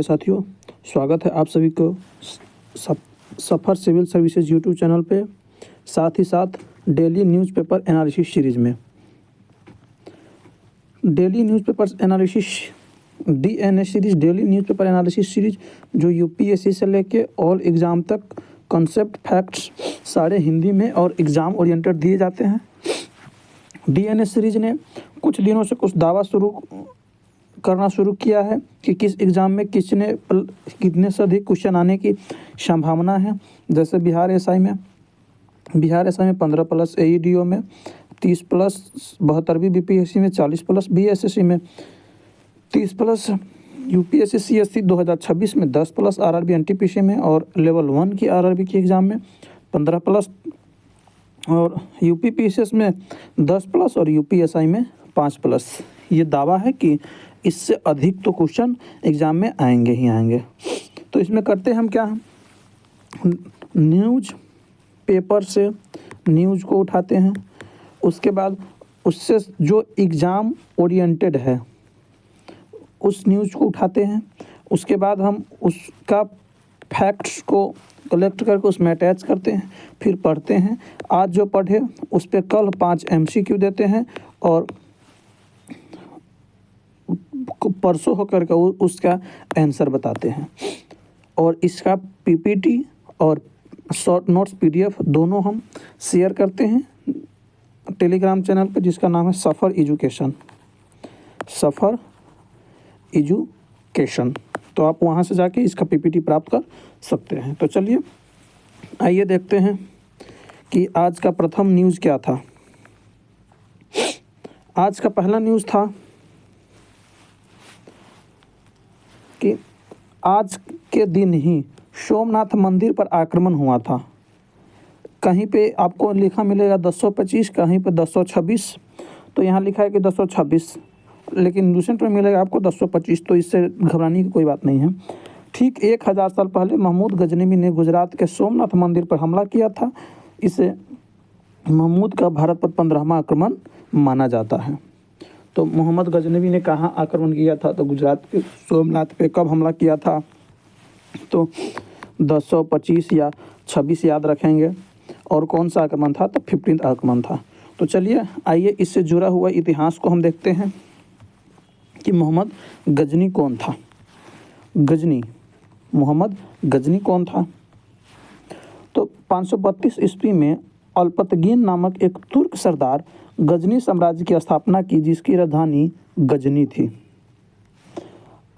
साथियों, स्वागत है आप सभी को सफ़र सिविल सर्विसेज यूट्यूब चैनल पे, साथ ही साथ डेली न्यूज़पेपर एनालिसिस सीरीज़ में। Daily newspaper analysis DNA series, daily newspaper analysis series जो यूपीएससी से लेके ऑल एग्ज़ाम तक कॉन्सेप्ट फैक्ट्स सारे हिंदी में और एग्ज़ाम ओरिएंटेड दिए जाते हैं। DNA सीरीज़ ने कुछ दिनों से कुछ दावा करना शुरू किया है कि किस एग्ज़ाम में कितने से अधिक क्वेश्चन आने की संभावना है। जैसे बिहार एसआई में 15+ AEDO में 30+, 72वीं बीपीएससी में 40+, बीएसएससी में 30+, यूपीएससी CSC 2026 में 10+, RRB NTPC में और लेवल 1 की RRB की एग्ज़ाम में 15+, और यूपीपीसीएस में 10+ और यूपीएसआई में 5+। ये दावा है कि इससे अधिक तो क्वेश्चन एग्ज़ाम में आएंगे ही आएंगे। तो इसमें करते हम क्या, न्यूज़ पेपर से न्यूज़ को उठाते हैं, उसके बाद उससे जो एग्ज़ाम ओरिएंटेड है उस न्यूज़ को उठाते हैं, उसके बाद हम उसका फैक्ट्स को कलेक्ट करके उसमें अटैच करते हैं, फिर पढ़ते हैं। आज जो पढ़े उस पर कल 5 MCQ देते हैं और परसों होकर के उसका आंसर बताते हैं। और इसका PPT और शॉर्ट नोट्स PDF दोनों हम शेयर करते हैं टेलीग्राम चैनल पर, जिसका नाम है सफ़र एजुकेशन। तो आप वहां से जाके इसका PPT प्राप्त कर सकते हैं। तो चलिए आइए देखते हैं कि आज का प्रथम न्यूज़ क्या था। आज का पहला न्यूज़ था कि आज के दिन ही सोमनाथ मंदिर पर आक्रमण हुआ था। कहीं पे आपको लिखा मिलेगा 1025, कहीं पे 1026, तो यहाँ लिखा है कि 1026, लेकिन दूसरे में मिलेगा आपको 1025, तो इससे घबराने की कोई बात नहीं है। ठीक 1000 साल पहले महमूद गजनवी ने गुजरात के सोमनाथ मंदिर पर हमला किया था। इसे महमूद का भारत पर 15वां आक्रमण माना जाता है। तो मोहम्मद गजनवी ने कहाँ आक्रमण किया था, तो गुजरात के सोमनाथ पे कब हमला किया था, तो 1025 या 26 याद रखेंगे। और कौन सा आक्रमण था, तो 15वां आक्रमण था। तो चलिए आइए इससे जुड़ा हुआ इतिहास को हम देखते हैं कि मोहम्मद गजनी कौन था। मोहम्मद गजनी कौन था, तो 532 ईस्वी में अल्पतगीन नामक एक तुर्क सरदार गजनी साम्राज्य की स्थापना की, जिसकी राजधानी गजनी थी।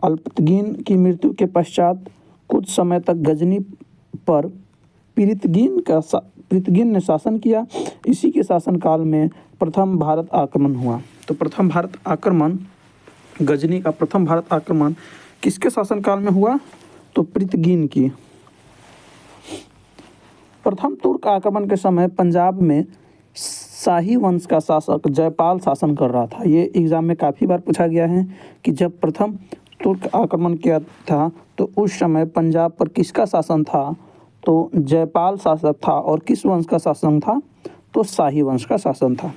अल्पतगीन की मृत्यु के पश्चात कुछ समय तक गजनी पर पृथगीन ने शासन किया। इसी के शासनकाल में प्रथम भारत आक्रमण हुआ। तो प्रथम भारत आक्रमण, गजनी का प्रथम भारत आक्रमण किसके शासनकाल में हुआ, तो पृथगीन की। प्रथम तुर्क आक्रमण के समय पंजाब में शाही वंश का शासक जयपाल शासन कर रहा था। ये एग्जाम में काफ़ी बार पूछा गया है कि जब प्रथम तुर्क आक्रमण किया था तो उस समय पंजाब पर किसका शासन था, तो जयपाल शासक था। और किस वंश का शासन था, तो शाही वंश का शासन था।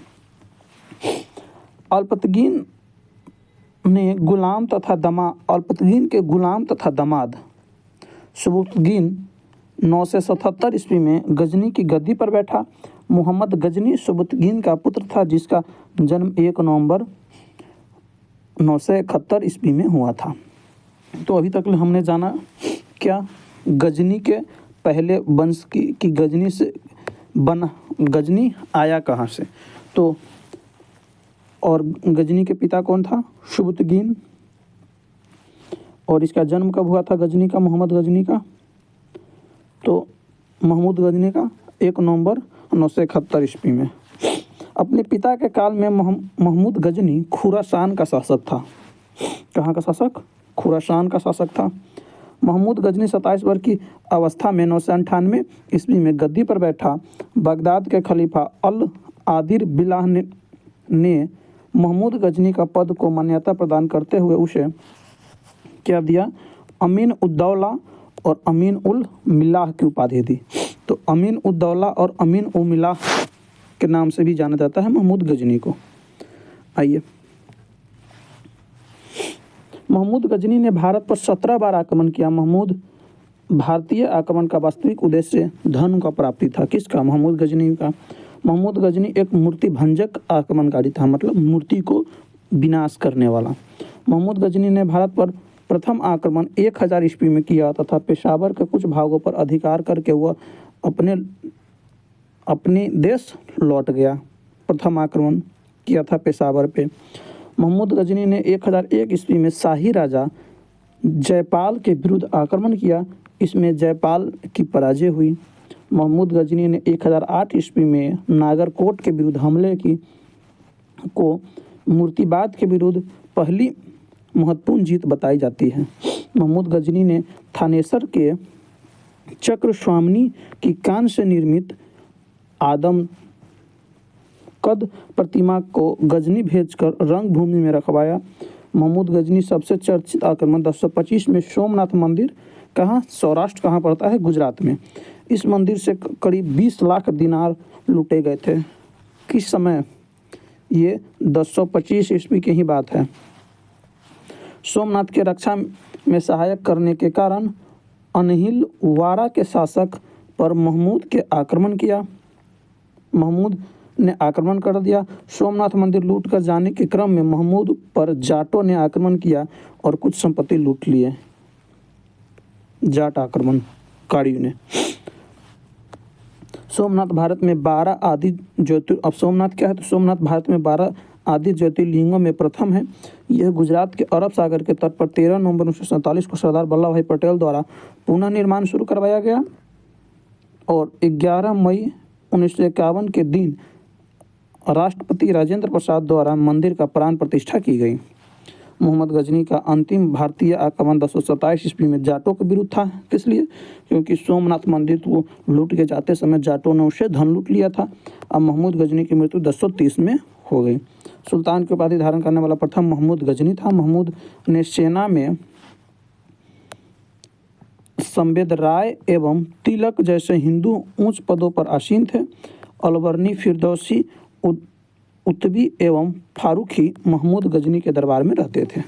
अल्पतगीन के गुलाम तथा दामाद सुबुतगीन 977 ईस्वी में गजनी की गद्दी पर बैठा। मोहम्मद गजनी सुबुतगीन का पुत्र था, जिसका जन्म 1 नवंबर 971 ईस्वी में हुआ था। तो अभी तक हमने जाना क्या, गजनी के पहले वंश की गजनी से गजनी आया कहाँ से, तो और गजनी के पिता कौन था, सुबुतगीन। और इसका जन्म कब हुआ था गजनी का, मोहम्मद गजनी का, तो महमूद गजनी का 1 नवंबर 971 ईस्वी में। अपने पिता के काल में महमूद गजनी खुरासान का शासक था। कहाँ का शासक, खुरासान का शासक था। महमूद गजनी 27 वर्ष की अवस्था में 998 ईस्वी में गद्दी पर बैठा। बगदाद के खलीफा अल आदिर बिलाह ने महमूद गजनी का पद को मान्यता प्रदान करते हुए उसे क्या दिया, अमीन उद्दौला और अमीन उल मिल्लाह की उपाधि दी। तो अमीन उद्दौला और अमीन उल मिल्लाह के नाम से भी जाना जाता है महमूद गजनी को। आइए महमूद गजनी ने भारत पर 17 बार आक्रमण किया। महमूद भारतीय आक्रमण का वास्तविक उद्देश्य धन का प्राप्ति था। किसका? महमूद गजनी का। महमूद गजनी एक मूर्ति भंजक आक्रमणकारी था, मतलब मूर्ति को विनाश करने वाला। महमूद गजनी ने भारत पर प्रथम आक्रमण 1000 ईस्वी में किया तथा पेशावर के कुछ भागों पर अधिकार करके वह अपने देश लौट गया। प्रथम आक्रमण किया था पेशावर पे। महमूद गजनी ने 1001 ईस्वी में शाही राजा जयपाल के विरुद्ध आक्रमण किया। इसमें जयपाल की पराजय हुई। महमूद गजनी ने 1008 ईस्वी में नागरकोट के विरुद्ध हमले की को मूर्तिवाद के विरुद्ध पहली महत्वपूर्ण जीत बताई जाती है। महमूद गजनी ने थानेसर के चक्र स्वामिनी की कांस्य से निर्मित आदम कद प्रतिमा को गजनी भेजकर रंगभूमि में रखवाया। महमूद गजनी सबसे चर्चित आक्रमण 1025 में सोमनाथ मंदिर, कहाँ? सौराष्ट्र कहाँ पड़ता है? गुजरात में। इस मंदिर से करीब 20 लाख दिनार लूटे गए थे। किस समय? ये 1025 ईस्वी की ही बात है। सोमनाथ के रक्षा में सहायक करने के कारण अनहिल वारा के शासक पर महमूद के आक्रमण किया। महमूद ने आक्रमण कर दिया। सोमनाथ मंदिर लूट कर जाने के क्रम में महमूद पर जाटों ने आक्रमण किया और कुछ संपत्ति लूट लिए। जाट आक्रमणकारियों ने। सोमनाथ भारत में 12 आदि अब सोमनाथ क्या है? तो सोमनाथ भारत में 12 आदि ज्योतिर्लिंगों में प्रथम है। यह गुजरात के अरब सागर के तट पर 13 नवंबर 1947 को सरदार वल्लभ भाई पटेल द्वारा पुनः निर्माण शुरू करवाया गया और 11 मई 1951 के दिन राष्ट्रपति राजेंद्र प्रसाद द्वारा मंदिर का प्राण प्रतिष्ठा की गई। मोहम्मद गजनी का अंतिम भारतीय आक्रमण 1027 ईस्वी में जाटों के विरुद्ध था। किस लिए? क्योंकि सोमनाथ मंदिर को लूट के जाते समय जाटों ने उससे धन लूट लिया था। अब महमूद गजनी की मृत्यु 1030 में हो गई। सुल्तान की उपाधि धारण करने वाला प्रथम महमूद गजनी था। महमूद ने सेना में संवेद राय एवं तिलक जैसे हिंदू उच्च पदों पर आसीन थे। अलबर्नी, फिरदौसी, उत्तबी एवं फारूकी महमूद गजनी के दरबार में रहते थे।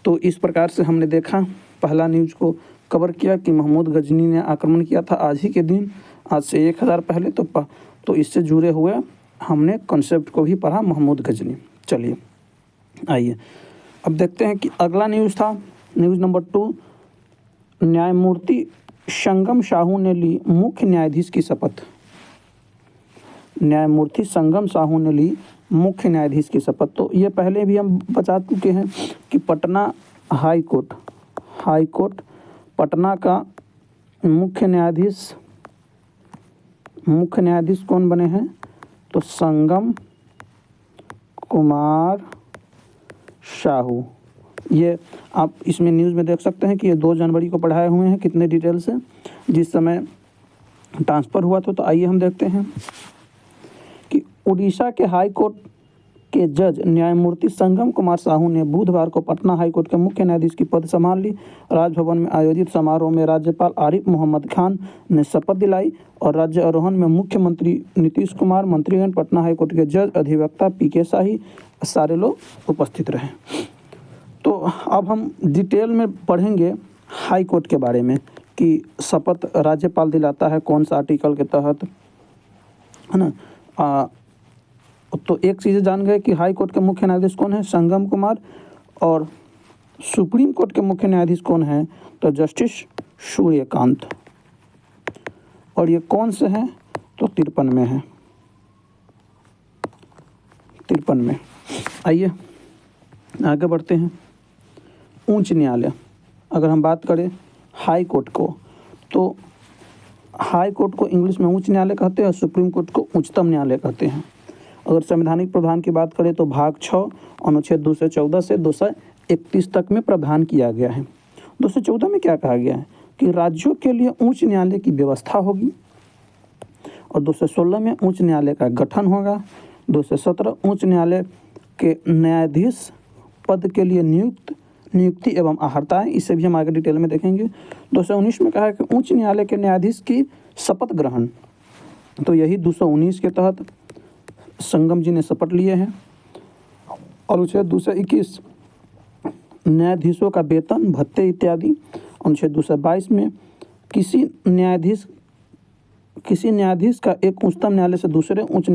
तो इस प्रकार से हमने देखा, पहला न्यूज़ को कवर किया कि महमूद गजनी ने आक्रमण किया था आज ही के दिन, आज से 1000 पहले। तो इससे जुड़े हुए हमने कॉन्सेप्ट को भी पढ़ा, महमूद गजनी। चलिए आइए अब देखते हैं कि अगला न्यूज़ था न्यूज़ नंबर 2। न्यायमूर्ति संगम साहू ने ली मुख्य न्यायाधीश की शपथ। न्यायमूर्ति संगम साहू ने ली मुख्य न्यायाधीश की शपथ। तो ये पहले भी हम बता चुके हैं कि पटना हाई कोर्ट पटना का मुख्य न्यायाधीश कौन बने हैं? तो संगम कुमार साहू। ये आप इसमें न्यूज़ में देख सकते हैं कि ये 2 जनवरी को पढ़ाए हुए हैं, कितने डिटेल से, जिस समय ट्रांसफ़र हुआ था। तो आइए हम देखते हैं कि उड़ीसा के हाई कोर्ट के जज न्यायमूर्ति संगम कुमार साहू ने बुधवार को पटना हाई कोर्ट के मुख्य न्यायाधीश की पद संभाल ली। राजभवन में आयोजित समारोह में राज्यपाल आरिफ मोहम्मद खान ने शपथ दिलाई और राज्यारोहण में मुख्यमंत्री नीतीश कुमार, मंत्रीगण, पटना हाई कोर्ट के जज, अधिवक्ता पीके शाही, सारे लोग उपस्थित रहे। तो अब हम डिटेल में पढ़ेंगे हाई कोर्ट के बारे में कि शपथ राज्यपाल दिलाता है कौन सा आर्टिकल के तहत, है ना। तो एक चीज़ जान गए कि हाई कोर्ट के मुख्य न्यायाधीश कौन है? संगम कुमार। और सुप्रीम कोर्ट के मुख्य न्यायाधीश कौन है? तो जस्टिस सूर्यकांत। और ये कौन से हैं? तो 53 में है, 53 में। आइए आगे बढ़ते हैं। उच्च न्यायालय, अगर हम बात करें हाई कोर्ट को, तो हाई कोर्ट को इंग्लिश में उच्च न्यायालय कहते हैं और सुप्रीम कोर्ट को उच्चतम न्यायालय कहते हैं। अगर संवैधानिक प्रावधान की बात करें तो भाग 6 अनुच्छेद 214 से 231 तक में प्रावधान किया गया है। 214 में क्या कहा गया है कि राज्यों के लिए उच्च न्यायालय की व्यवस्था होगी और 216 में उच्च न्यायालय का गठन होगा। 217 उच्च न्यायालय के न्यायाधीश पद के लिए नियुक्ति एवं अहर्ताएँ, इसे भी हम आगे डिटेल में देखेंगे। 219 में कहा है कि उच्च न्यायालय के न्यायाधीश की शपथ ग्रहण, तो यही 219 के तहत संगम जी ने शपथ लिए हैं। और अनुच्छेद 221 न्यायाधीशों का वेतन भत्ते इत्यादि। अनुच्छेद 222 में किसी न्यायाधीश का एक उच्चतम न्यायालय से दूसरे उच्च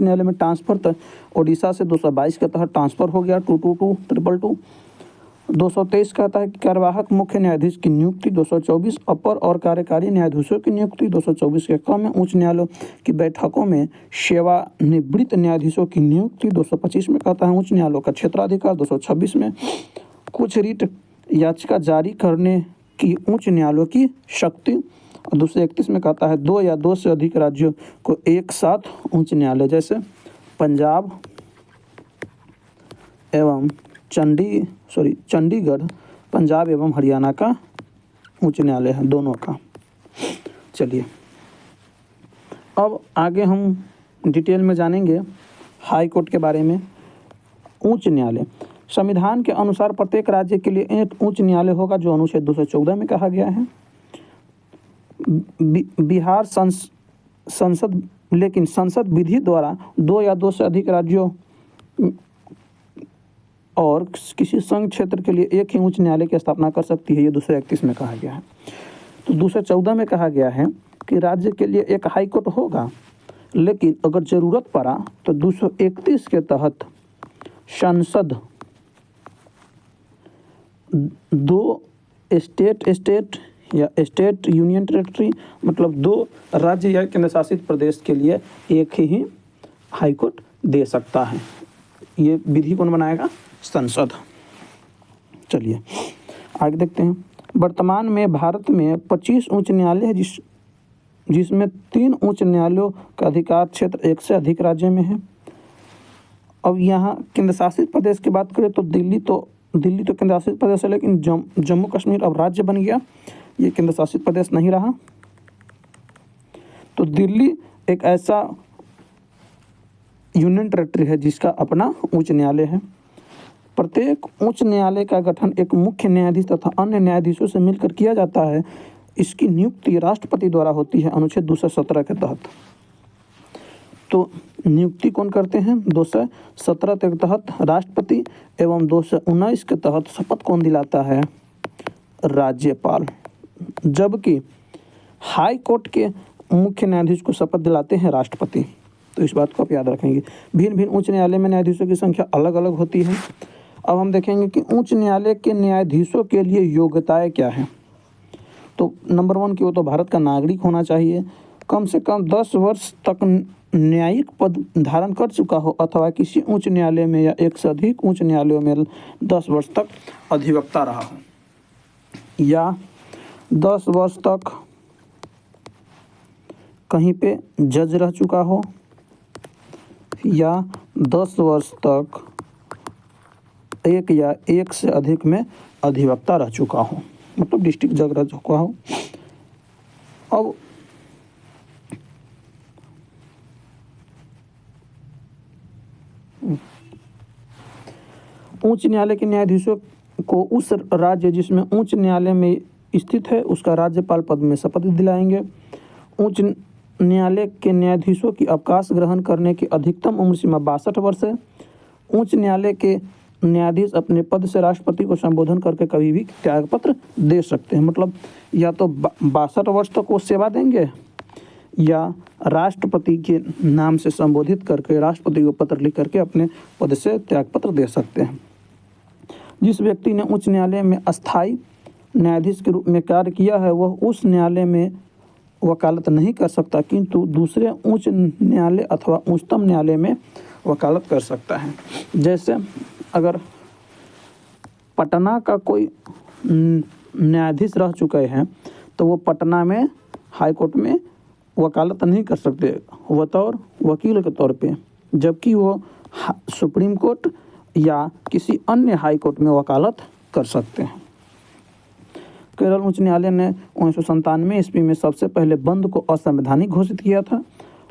न्यायालय में ट्रांसफर तक ओडिशा से 222 के तहत ट्रांसफर हो गया 222 223 कहता है कि कार्यवाहक मुख्य न्यायाधीश की नियुक्ति 224 अपर और कार्यकारी न्यायाधीशों की नियुक्ति 224 के क्रम में उच्च न्यायालयों की बैठकों में सेवानिवृत्त न्यायाधीशों की नियुक्ति 225 में कहता है उच्च न्यायालयों का क्षेत्राधिकार 226 में कुछ रिट याचिका जारी करने की उच्च न्यायालयों की शक्ति और 231 में कहता है 2 या 2 से अधिक राज्यों को एक साथ उच्च न्यायालय जैसे पंजाब एवं चंडीगढ़ पंजाब एवं हरियाणा का उच्च न्यायालय है दोनों का। चलिए अब आगे हम डिटेल में जानेंगे हाई कोर्ट के बारे में। उच्च न्यायालय संविधान के अनुसार प्रत्येक राज्य के लिए एक उच्च न्यायालय होगा जो अनुच्छेद 214 में कहा गया है। बिहार संसद विधि द्वारा 2 या 2 से अधिक राज्यों और किसी संघ क्षेत्र के लिए एक ही उच्च न्यायालय की स्थापना कर सकती है, ये 231 में कहा गया है। तो 214 में कहा गया है कि राज्य के लिए एक हाई कोर्ट होगा, लेकिन अगर ज़रूरत पड़ा तो 231 के तहत संसद 2 स्टेट या स्टेट यूनियन टेरिटरी मतलब 2 राज्य या केंद्र शासित प्रदेश के लिए एक ही हाई कोर्ट दे सकता है। ये विधि कौन बनाएगा? संसद। चलिए आगे देखते हैं। वर्तमान में भारत में 25 उच्च न्यायालय है जिसमें 3 उच्च न्यायालयों का अधिकार क्षेत्र 1 से अधिक राज्य में है। अब यहाँ केंद्र शासित प्रदेश की बात करें तो दिल्ली तो केंद्र शासित प्रदेश है, लेकिन जम्मू कश्मीर अब राज्य बन गया, ये केंद्र शासित प्रदेश नहीं रहा। तो दिल्ली एक ऐसा यूनियन टेरिटरी है जिसका अपना उच्च न्यायालय है। प्रत्येक उच्च न्यायालय का गठन एक मुख्य न्यायाधीश तथा अन्य न्यायाधीशों से मिलकर किया जाता है। इसकी नियुक्ति राष्ट्रपति द्वारा होती है अनुच्छेद 217 के तहत। तो नियुक्ति कौन करते हैं? 217 के तहत राष्ट्रपति एवं 219 के तहत शपथ कौन दिलाता है? राज्यपाल। जबकि हाई कोर्ट के मुख्य न्यायाधीश को शपथ दिलाते हैं राष्ट्रपति। तो इस बात को आप याद रखेंगे। भिन्न भिन्न उच्च न्यायालय में न्यायाधीशों की संख्या अलग अलग होती है। अब हम देखेंगे कि उच्च न्यायालय के न्यायाधीशों के लिए योग्यताएं क्या हैं। तो नंबर 1 की वो तो भारत का नागरिक होना चाहिए, कम से कम 10 वर्ष तक न्यायिक पद धारण कर चुका हो अथवा किसी उच्च न्यायालय में या एक से अधिक उच्च न्यायालयों में 10 वर्ष तक अधिवक्ता रहा हो, या 10 वर्ष तक कहीं पे जज रह चुका हो, या 10 वर्ष तक एक या एक से अधिक में अधिवक्ता रह चुका हो, मतलब डिस्ट्रिक्ट जज रह चुका हो। अब उच्च न्यायालय के न्यायाधीशों को उस राज्य जिसमें उच्च न्यायालय में स्थित है उसका राज्यपाल पद में शपथ दिलाएंगे। उच्च न्यायालय के न्यायाधीशों की अवकाश ग्रहण करने की अधिकतम उम्र सीमा 62 वर्ष है। उच्च न्यायालय के न्यायाधीश अपने पद से राष्ट्रपति को संबोधन करके कभी भी त्यागपत्र दे सकते हैं, मतलब या तो 62 वर्ष तक वो सेवा देंगे या राष्ट्रपति के नाम से संबोधित करके राष्ट्रपति को पत्र लिख करके अपने पद से त्यागपत्र दे सकते हैं। जिस व्यक्ति ने उच्च न्यायालय में अस्थायी न्यायाधीश के रूप में कार्य किया है वह उस न्यायालय में वकालत नहीं कर सकता, किंतु दूसरे उच्च न्यायालय अथवा उच्चतम न्यायालय में वकालत कर सकता है। जैसे अगर पटना का कोई न्यायाधीश रह चुके हैं तो वो पटना में हाई कोर्ट में वकालत नहीं कर सकते बतौर वकील के तौर पे, जबकि वो सुप्रीम कोर्ट या किसी अन्य हाई कोर्ट में वकालत कर सकते हैं। केरल उच्च न्यायालय ने 1997 ईस्वी में सबसे पहले बंद को असंवैधानिक घोषित किया था।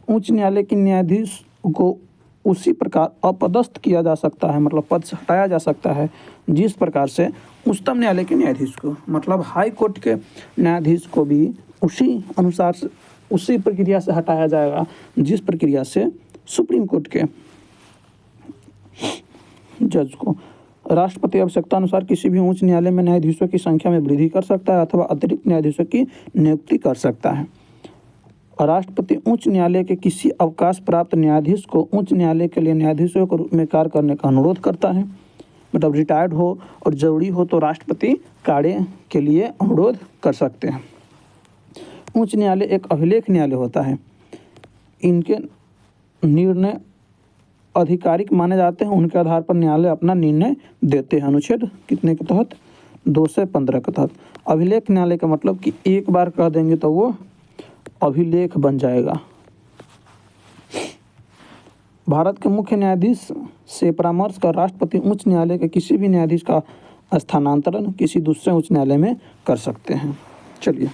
उच्च न्यायालय के न्यायाधीश को उसी प्रकार अपदस्थ किया जा सकता है, मतलब पद से हटाया जा सकता है जिस प्रकार से उच्चतम न्यायालय के न्यायाधीश को, मतलब हाई कोर्ट के न्यायाधीश को भी उसी अनुसार से उसी प्रक्रिया से हटाया जाएगा जिस प्रक्रिया से सुप्रीम कोर्ट के जज को। राष्ट्रपति आवश्यकता अनुसार किसी भी उच्च न्यायालय में न्यायाधीशों की संख्या में वृद्धि कर सकता है अथवा अतिरिक्त न्यायाधीशों की नियुक्ति कर सकता है। राष्ट्रपति उच्च न्यायालय के किसी अवकाश प्राप्त न्यायाधीश को उच्च न्यायालय के लिए न्यायाधीशों के रूप में कार्य करने का अनुरोध करता है। मतलब रिटायर्ड हो और जरूरी हो तो राष्ट्रपति कार्य के लिए अनुरोध कर सकते हैं। उच्च न्यायालय एक अभिलेख न्यायालय होता है। इनके निर्णय आधिकारिक माने जाते हैं। उनके आधार पर न्यायालय अपना निर्णय देते हैं। अनुच्छेद कितने के तहत? 215 के तहत। अभिलेख न्यायालय का मतलब कि एक बार कह देंगे तो वो अभिलेख बन जाएगा। भारत के मुख्य न्यायाधीश से परामर्श कर राष्ट्रपति उच्च न्यायालय के किसी भी न्यायाधीश का स्थानांतरण किसी दूसरे उच्च न्यायालय में कर सकते हैं। चलिए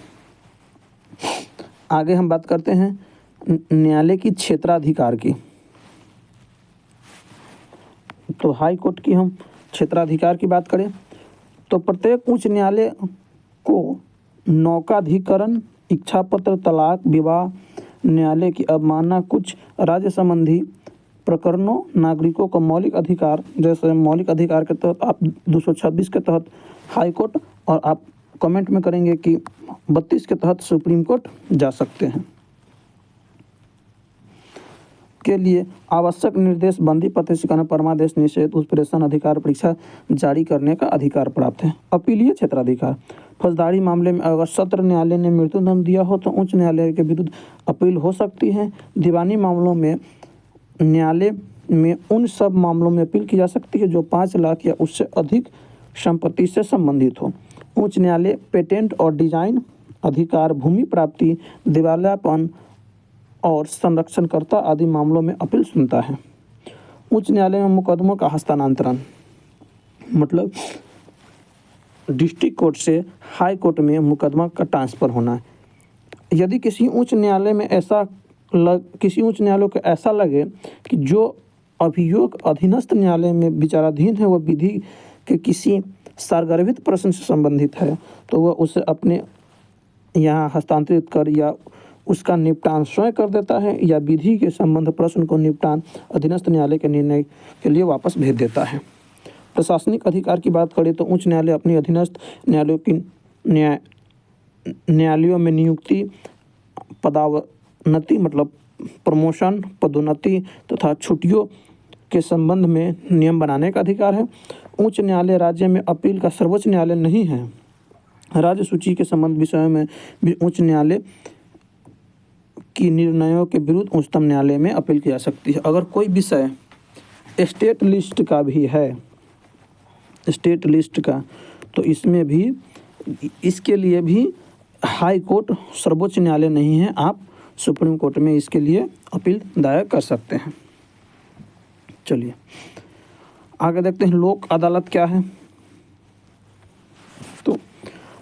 आगे हम बात करते हैं न्यायालय की क्षेत्राधिकार की। तो हाई कोर्ट की हम क्षेत्राधिकार की बात करें तो प्रत्येक उच्च न्यायालय को नौकाधिकरण, इच्छा पत्र, तलाक, विवाह, न्यायालय की अवमानना, कुछ राज्य संबंधी प्रकरणों, नागरिकों का मौलिक अधिकार, जैसे मौलिक अधिकार के तहत आप 226 के तहत हाई कोर्ट और आप कमेंट में करेंगे कि 32 के तहत सुप्रीम कोर्ट जा सकते हैं, के लिए आवश्यक निर्देश, बंदी, प्रतिष्ठान, परमादेश, निषेध, उत्प्रेषण अधिकार, परीक्षा जारी करने का अधिकार प्राप्त है। अपीलीय क्षेत्राधिकार, फौजदारी मामले में अगर सत्र न्यायालय ने मृत्युदंड दिया हो तो उच्च न्यायालय के विरुद्ध अपील हो सकती है। दीवानी मामलों में न्यायालय में उन सब मामलों में अपील की जा सकती है जो 5 लाख या उससे अधिक संपत्ति से संबंधित हो। उच्च न्यायालय पेटेंट और डिजाइन अधिकार, भूमि प्राप्ति, दिवालियापन और संरक्षणकर्ता आदि मामलों में अपील सुनता है। उच्च न्यायालय में मुकदमों का हस्तांतरण, मतलब डिस्ट्रिक्ट कोर्ट से हाई कोर्ट में मुकदमा का ट्रांसफ़र होना है। यदि किसी उच्च न्यायालय को ऐसा लगे कि जो अभियोग अधीनस्थ न्यायालय में विचाराधीन है वह विधि के किसी सारगर्भित प्रश्न से संबंधित है तो वह उसे अपने यहाँ हस्तांतरित कर या उसका निपटान स्वयं कर देता है या विधि के संबंध प्रश्न को निपटान अधीनस्थ न्यायालय के निर्णय के लिए वापस भेज देता है। प्रशासनिक अधिकार की बात करें तो उच्च न्यायालय अपनी अधीनस्थ न्यायालयों में नियुक्ति, पदोन्नति मतलब प्रमोशन, पदोन्नति तथा छुट्टियों के संबंध में नियम बनाने का अधिकार है। उच्च न्यायालय राज्य में अपील का सर्वोच्च न्यायालय नहीं है। राज्य सूची के संबंध विषयों में भी उच्च न्यायालय की निर्णयों के विरुद्ध उच्चतम न्यायालय में अपील की जा सकती है। अगर कोई विषय स्टेट लिस्ट का भी है, स्टेट लिस्ट का, तो इसमें भी इसके लिए भी हाई कोर्ट सर्वोच्च न्यायालय नहीं है। आप सुप्रीम कोर्ट में इसके लिए अपील दायर कर सकते हैं। चलिए आगे देखते हैं लोक अदालत क्या है। तो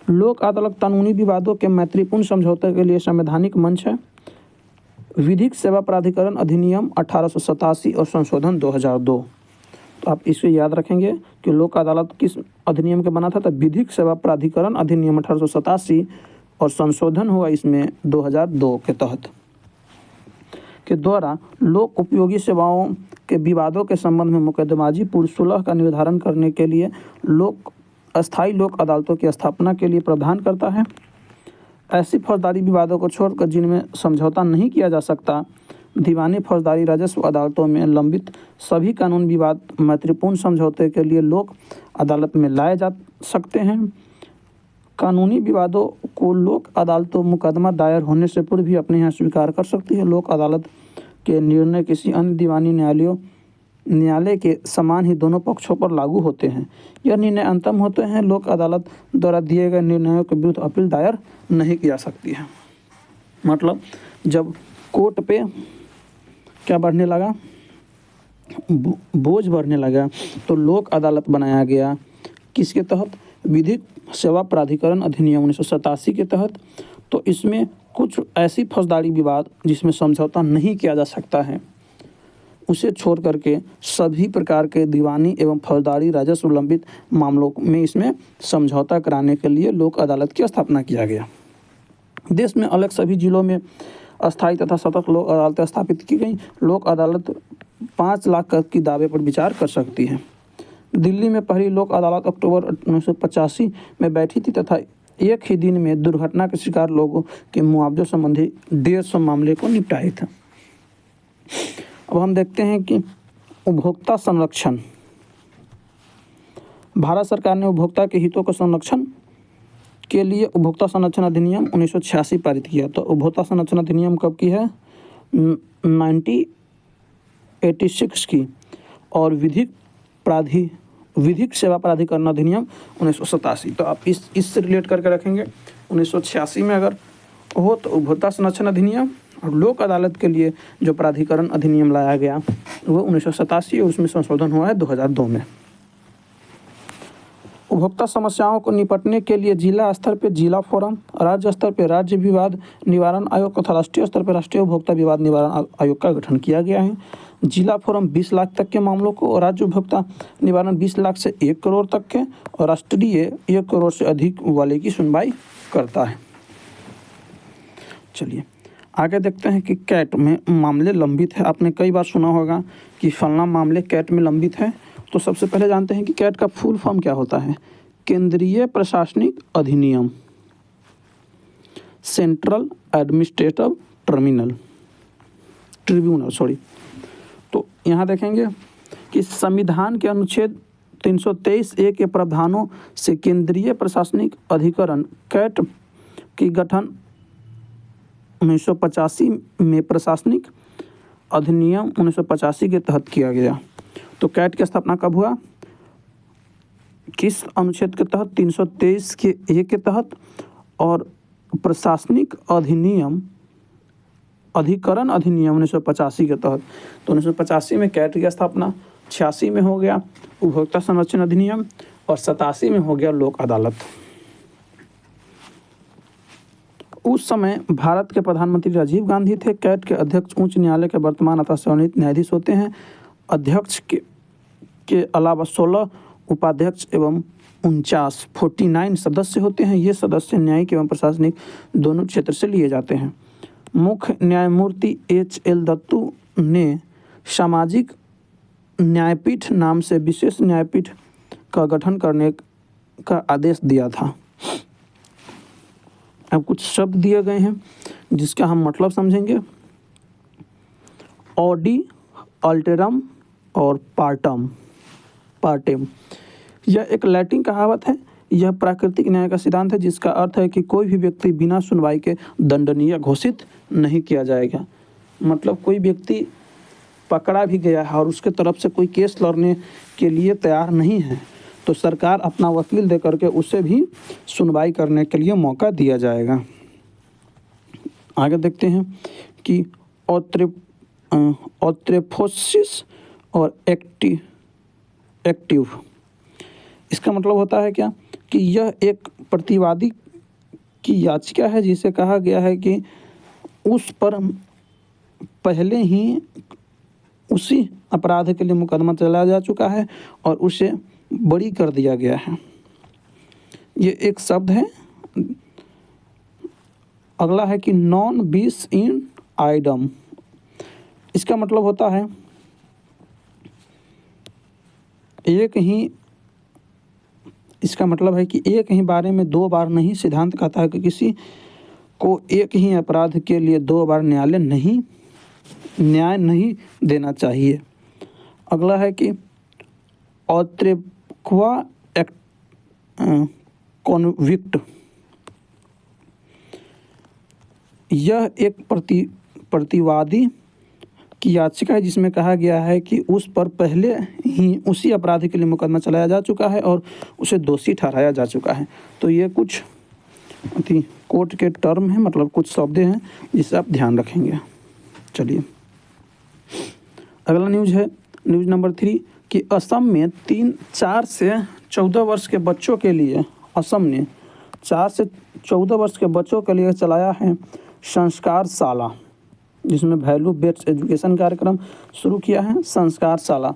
लोक अदालत कानूनी विवादों के मैत्रीपूर्ण समझौते के लिए संवैधानिक मंच है। विधिक सेवा प्राधिकरण अधिनियम 1887 और संशोधन 2002। तो आप इसे याद रखेंगे कि लोक अदालत किस अधिनियम के बना था। तो विधिक सेवा प्राधिकरण अधिनियम 1887 और संशोधन हुआ इसमें 2002 के तहत के द्वारा लोक उपयोगी सेवाओं के विवादों के संबंध में मुकदमाजी पूर्व सुलह का निर्धारण करने के लिए अस्थायी लोक अदालतों की स्थापना के लिए प्रावधान करता है। ऐसी फौजदारी विवादों को छोड़कर जिनमें समझौता नहीं किया जा सकता, दीवानी, फौजदारी, राजस्व अदालतों में लंबित सभी कानून विवाद मैत्रीपूर्ण समझौते के लिए लोक अदालत में लाए जा सकते हैं। कानूनी विवादों को लोक अदालतों मुकदमा दायर होने से पूर्व भी अपने यहाँ स्वीकार कर सकती है। लोक अदालत के निर्णय किसी अन्य दीवानी न्यायालय के समान ही दोनों पक्षों पर लागू होते हैं। यह निर्णय अंतिम होते हैं। लोक अदालत द्वारा दिए गए निर्णयों के विरुद्ध अपील दायर नहीं की जा सकती है। मतलब जब कोर्ट पे क्या बढ़ने लगा, बोझ बढ़ने लगा, तो लोक अदालत बनाया गया। किसके तहत? विधिक सेवा प्राधिकरण अधिनियम 1987 के तहत। तो इसमें कुछ ऐसी फौजदारी विवाद जिसमें समझौता नहीं किया जा सकता है, उसे छोड़ करके सभी प्रकार के दीवानी एवं फौजदारी राजस्व लंबित मामलों में इसमें समझौता कराने के लिए लोक अदालत की स्थापना किया गया। देश में अलग सभी जिलों में अस्थायी तथा सतत लोक अदालतें स्थापित की गई। लोक अदालत 5 लाख के दावे पर विचार कर सकती है। दिल्ली में पहली लोक अदालत अक्टूबर 1985 में बैठी थी तथा एक ही दिन में दुर्घटना के शिकार लोगों के मुआवजे संबंधी 150 मामले को निपटाए थे। अब हम देखते हैं कि उपभोक्ता संरक्षण। भारत सरकार ने उपभोक्ता के हितों के संरक्षण के लिए उपभोक्ता संरक्षण अधिनियम 1986 पारित किया। तो उपभोक्ता संरक्षण अधिनियम कब की है? 1986 की। और विधिक सेवा प्राधिकरण अधिनियम 1987। तो आप इससे रिलेट करके रखेंगे। 1986 में अगर हो तो उपभोक्ता संरक्षण अधिनियम, और लोक अदालत के लिए जो प्राधिकरण अधिनियम लाया गया वो 1987 और उसमें संशोधन हुआ है 2002 में। उपभोक्ता समस्याओं को निपटने के लिए जिला स्तर पर जिला फोरम, राज्य स्तर पर राज्य विवाद निवारण आयोग तथा राष्ट्रीय स्तर पर राष्ट्रीय उपभोक्ता विवाद निवारण आयोग का गठन किया गया है। जिला फोरम 20 लाख तक के मामलों को और राज्य उपभोक्ता निवारण 20 लाख से 1 करोड़ तक के और राष्ट्रीय 1 करोड़ से अधिक वाले की सुनवाई करता है। चलिए आगे देखते हैं कि कैट में मामले लंबित है। आपने कई बार सुना होगा कि फलना मामले कैट में लंबित है। तो सबसे पहले जानते हैं कि कैट का फुल फॉर्म क्या होता है। केंद्रीय प्रशासनिक अधिनियम, सेंट्रल एडमिनिस्ट्रेटिव ट्रिब्यूनल। तो यहाँ देखेंगे कि संविधान के अनुच्छेद 323(a) के प्रावधानों से केंद्रीय प्रशासनिक अधिकरण कैट की गठन 1985 में प्रशासनिक अधिनियम 1985 के तहत किया गया। तो कैट की स्थापना कब हुआ? किस अनुच्छेद के तहत? 323 के ए के तहत। और प्रशासनिक अधिकरण अधिनियम 1985 के तहत। तो 1985 में कैट की स्थापना, 86 में हो गया उपभोक्ता संरक्षण अधिनियम और 87 में हो गया लोक अदालत। उस समय भारत के प्रधानमंत्री राजीव गांधी थे। कैट के अध्यक्ष उच्च न्यायालय के वर्तमान अथवा सेवानिवृत्त न्यायाधीश होते हैं। अध्यक्ष के अलावा 16 उपाध्यक्ष एवं 49 सदस्य होते हैं। ये सदस्य न्यायिक एवं प्रशासनिक दोनों क्षेत्र से लिए जाते हैं। मुख्य न्यायमूर्ति H.L. दत्तू ने सामाजिक न्यायपीठ नाम से विशेष न्यायपीठ का गठन करने का आदेश दिया था। अब कुछ शब्द दिए गए हैं जिसका हम मतलब समझेंगे। ऑडी, अल्टेरम और पार्टेम। यह एक लैटिन कहावत है। यह प्राकृतिक न्याय का सिद्धांत है जिसका अर्थ है कि कोई भी व्यक्ति बिना सुनवाई के दंडनीय घोषित नहीं किया जाएगा। मतलब कोई व्यक्ति पकड़ा भी गया है और उसके तरफ से कोई केस लड़ने के लिए तैयार नहीं है तो सरकार अपना वकील दे करके उसे भी सुनवाई करने के लिए मौका दिया जाएगा। आगे देखते हैं कि ऑथ्रेफोसिस और एक्टिव। इसका मतलब होता है क्या कि यह एक प्रतिवादी की याचिका है जिसे कहा गया है कि उस पर पहले ही उसी अपराध के लिए मुकदमा चलाया जा चुका है और उसे बरी कर दिया गया है। ये एक शब्द है। अगला है कि नॉन bis in idem। इसका मतलब होता है इसका मतलब है कि एक ही बारे में 2 बार नहीं। सिद्धांत कहता है कि किसी को एक ही अपराध के लिए 2 बार न्याय नहीं देना चाहिए। अगला है कि ऑथ्रेक्वा कॉन्विक्ट। यह एक प्रतिवादी की याचिका है जिसमें कहा गया है कि उस पर पहले ही उसी अपराध के लिए मुकदमा चलाया जा चुका है और उसे दोषी ठहराया जा चुका है। तो ये कुछ कोर्ट के टर्म हैं, मतलब कुछ शब्द हैं जिसे आप ध्यान रखेंगे। चलिए अगला न्यूज़ है न्यूज़ नंबर 3 कि असम में 4 से 14 वर्ष के बच्चों के लिए असम ने 4 से 14 वर्ष के बच्चों के लिए चलाया है संस्कार शाला, जिसमें वैल्यू बेस्ड एजुकेशन कार्यक्रम शुरू किया है। संस्कार शाला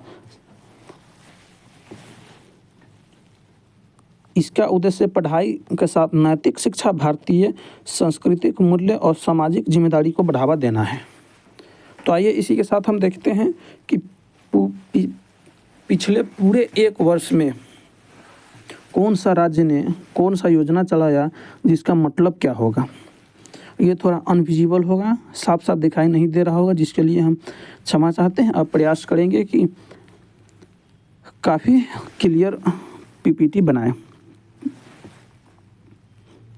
इसका उद्देश्य पढ़ाई के साथ नैतिक शिक्षा, भारतीय सांस्कृतिक मूल्य और सामाजिक जिम्मेदारी को बढ़ावा देना है। तो आइए इसी के साथ हम देखते हैं कि पिछले पूरे एक वर्ष में कौन सा राज्य ने कौन सा योजना चलाया जिसका मतलब क्या होगा। ये थोड़ा अनविजिबल होगा, साफ साफ दिखाई नहीं दे रहा होगा, जिसके लिए हम क्षमा चाहते हैं। अब प्रयास करेंगे कि काफ़ी क्लियर पीपीटी बनाएं।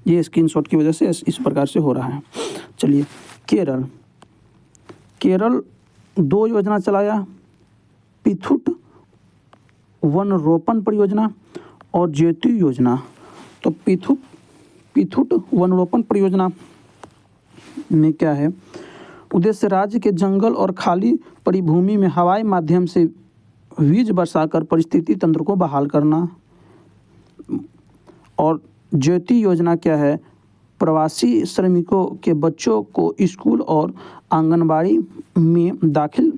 ये स्क्रीनशॉट की वजह से इस प्रकार से हो रहा है। चलिए, केरल 2 योजना चलाया, पिथुट वन रोपण परियोजना और ज्योति योजना। तो पिथुट वन रोपण परियोजना में क्या है, उद्देश्य राज्य के जंगल और खाली परिभूमि में हवाई माध्यम से बीज बरसाकर परिस्थिति तंत्र को बहाल करना। और ज्योति योजना क्या है, प्रवासी श्रमिकों के बच्चों को स्कूल और आंगनबाड़ी में दाखिल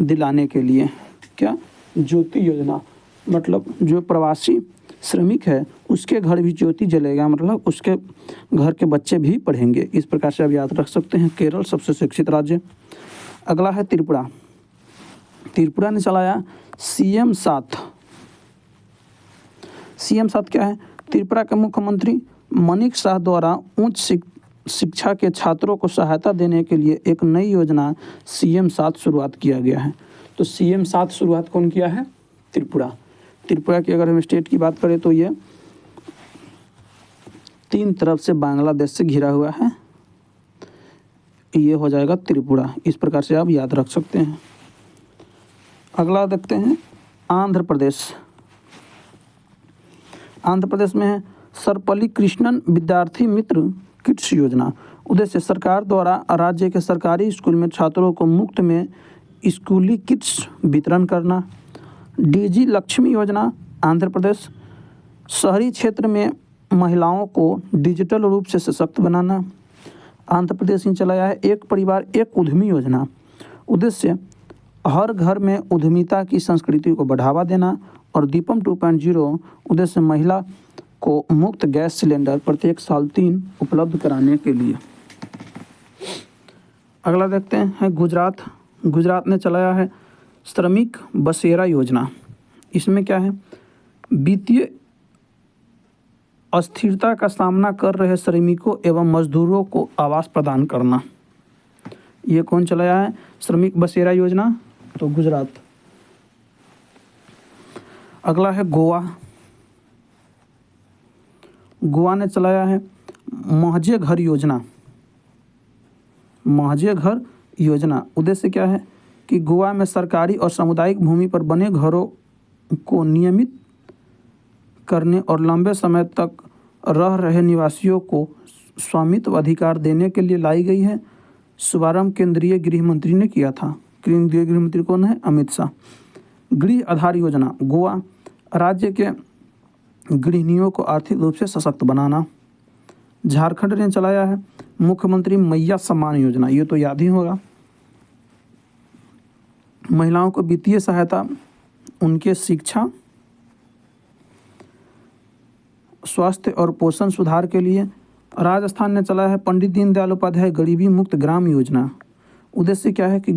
दिलाने के लिए। क्या ज्योति योजना मतलब जो प्रवासी श्रमिक है उसके घर भी ज्योति जलेगा, मतलब उसके घर के बच्चे भी पढ़ेंगे। इस प्रकार से आप याद रख सकते हैं। केरल सबसे शिक्षित राज्य। अगला है त्रिपुरा। त्रिपुरा ने चलाया CM7। CM7 क्या है, त्रिपुरा के मुख्यमंत्री मनिक शाह द्वारा उच्च शिक्षा के छात्रों को सहायता देने के लिए एक नई योजना CM7 शुरुआत किया गया है। तो CM7 शुरुआत कौन किया है, त्रिपुरा। त्रिपुरा की अगर हम स्टेट की बात करें तो ये 3 तरफ से बांग्लादेश से घिरा हुआ है, ये हो जाएगा त्रिपुरा। इस प्रकार से आप याद रख सकते हैं। अगला देखते हैं आंध्र प्रदेश। आंध्र प्रदेश में है सर्वपल्ली कृष्णन विद्यार्थी मित्र किट्स योजना। उद्देश्य सरकार द्वारा राज्य के सरकारी स्कूल में छात्रों को मुफ्त में स्कूली किट्स वितरण करना। DG लक्ष्मी योजना आंध्र प्रदेश, शहरी क्षेत्र में महिलाओं को डिजिटल रूप से सशक्त बनाना। आंध्र प्रदेश ने चलाया है एक परिवार एक उद्यमी योजना। उद्देश्य हर घर में उद्यमिता की संस्कृति को बढ़ावा देना। और दीपम 2.0 उद्देश्य महिला को मुफ्त गैस सिलेंडर प्रत्येक साल 3 उपलब्ध कराने के लिए। अगला देखते हैं गुजरात। गुजरात ने चलाया है श्रमिक बसेरा योजना। इसमें क्या है, वित्तीय अस्थिरता का सामना कर रहे श्रमिकों एवं मजदूरों को आवास प्रदान करना। ये कौन चलाया है, श्रमिक बसेरा योजना, तो गुजरात। अगला है गोवा। गोवा ने चलाया है महजे घर योजना। महजे घर योजना उद्देश्य क्या है कि गोवा में सरकारी और सामुदायिक भूमि पर बने घरों को नियमित करने और लंबे समय तक रह रहे निवासियों को स्वामित्व अधिकार देने के लिए लाई गई है। शुभारंभ केंद्रीय गृह मंत्री ने किया था। केंद्रीय गृह मंत्री कौन है, अमित शाह। गृह आधार योजना गोवा राज्य के गृहिणियों को आर्थिक रूप से सशक्त बनाना। झारखंड ने चलाया है मुख्यमंत्री मैया सम्मान योजना। ये तो याद ही होगा। महिलाओं को वित्तीय सहायता उनके शिक्षा, स्वास्थ्य और पोषण सुधार के लिए। राजस्थान ने चलाया है पंडित दीनदयाल उपाध्याय गरीबी मुक्त ग्राम योजना। उद्देश्य क्या है कि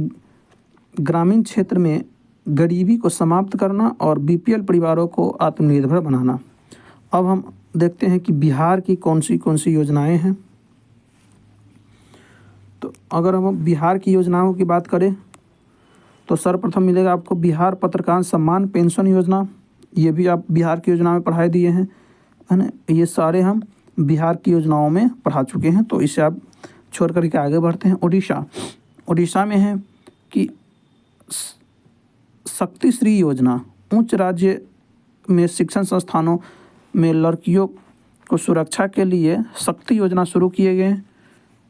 ग्रामीण क्षेत्र में गरीबी को समाप्त करना और BPL परिवारों को आत्मनिर्भर बनाना। अब हम देखते हैं कि बिहार की कौन सी योजनाएं हैं। तो अगर हम बिहार की योजनाओं की बात करें तो सर्वप्रथम मिलेगा आपको बिहार पत्रकार सम्मान पेंशन योजना। ये भी आप बिहार की योजना में पढ़ाए दिए हैं, है ना। ये सारे हम बिहार की योजनाओं में पढ़ा चुके हैं, तो इसे आप छोड़ करके आगे बढ़ते हैं। उड़ीसा में है कि शक्ति श्री योजना, उच्च राज्य में शिक्षण संस्थानों में लड़कियों को सुरक्षा के लिए शक्ति योजना शुरू किए गए।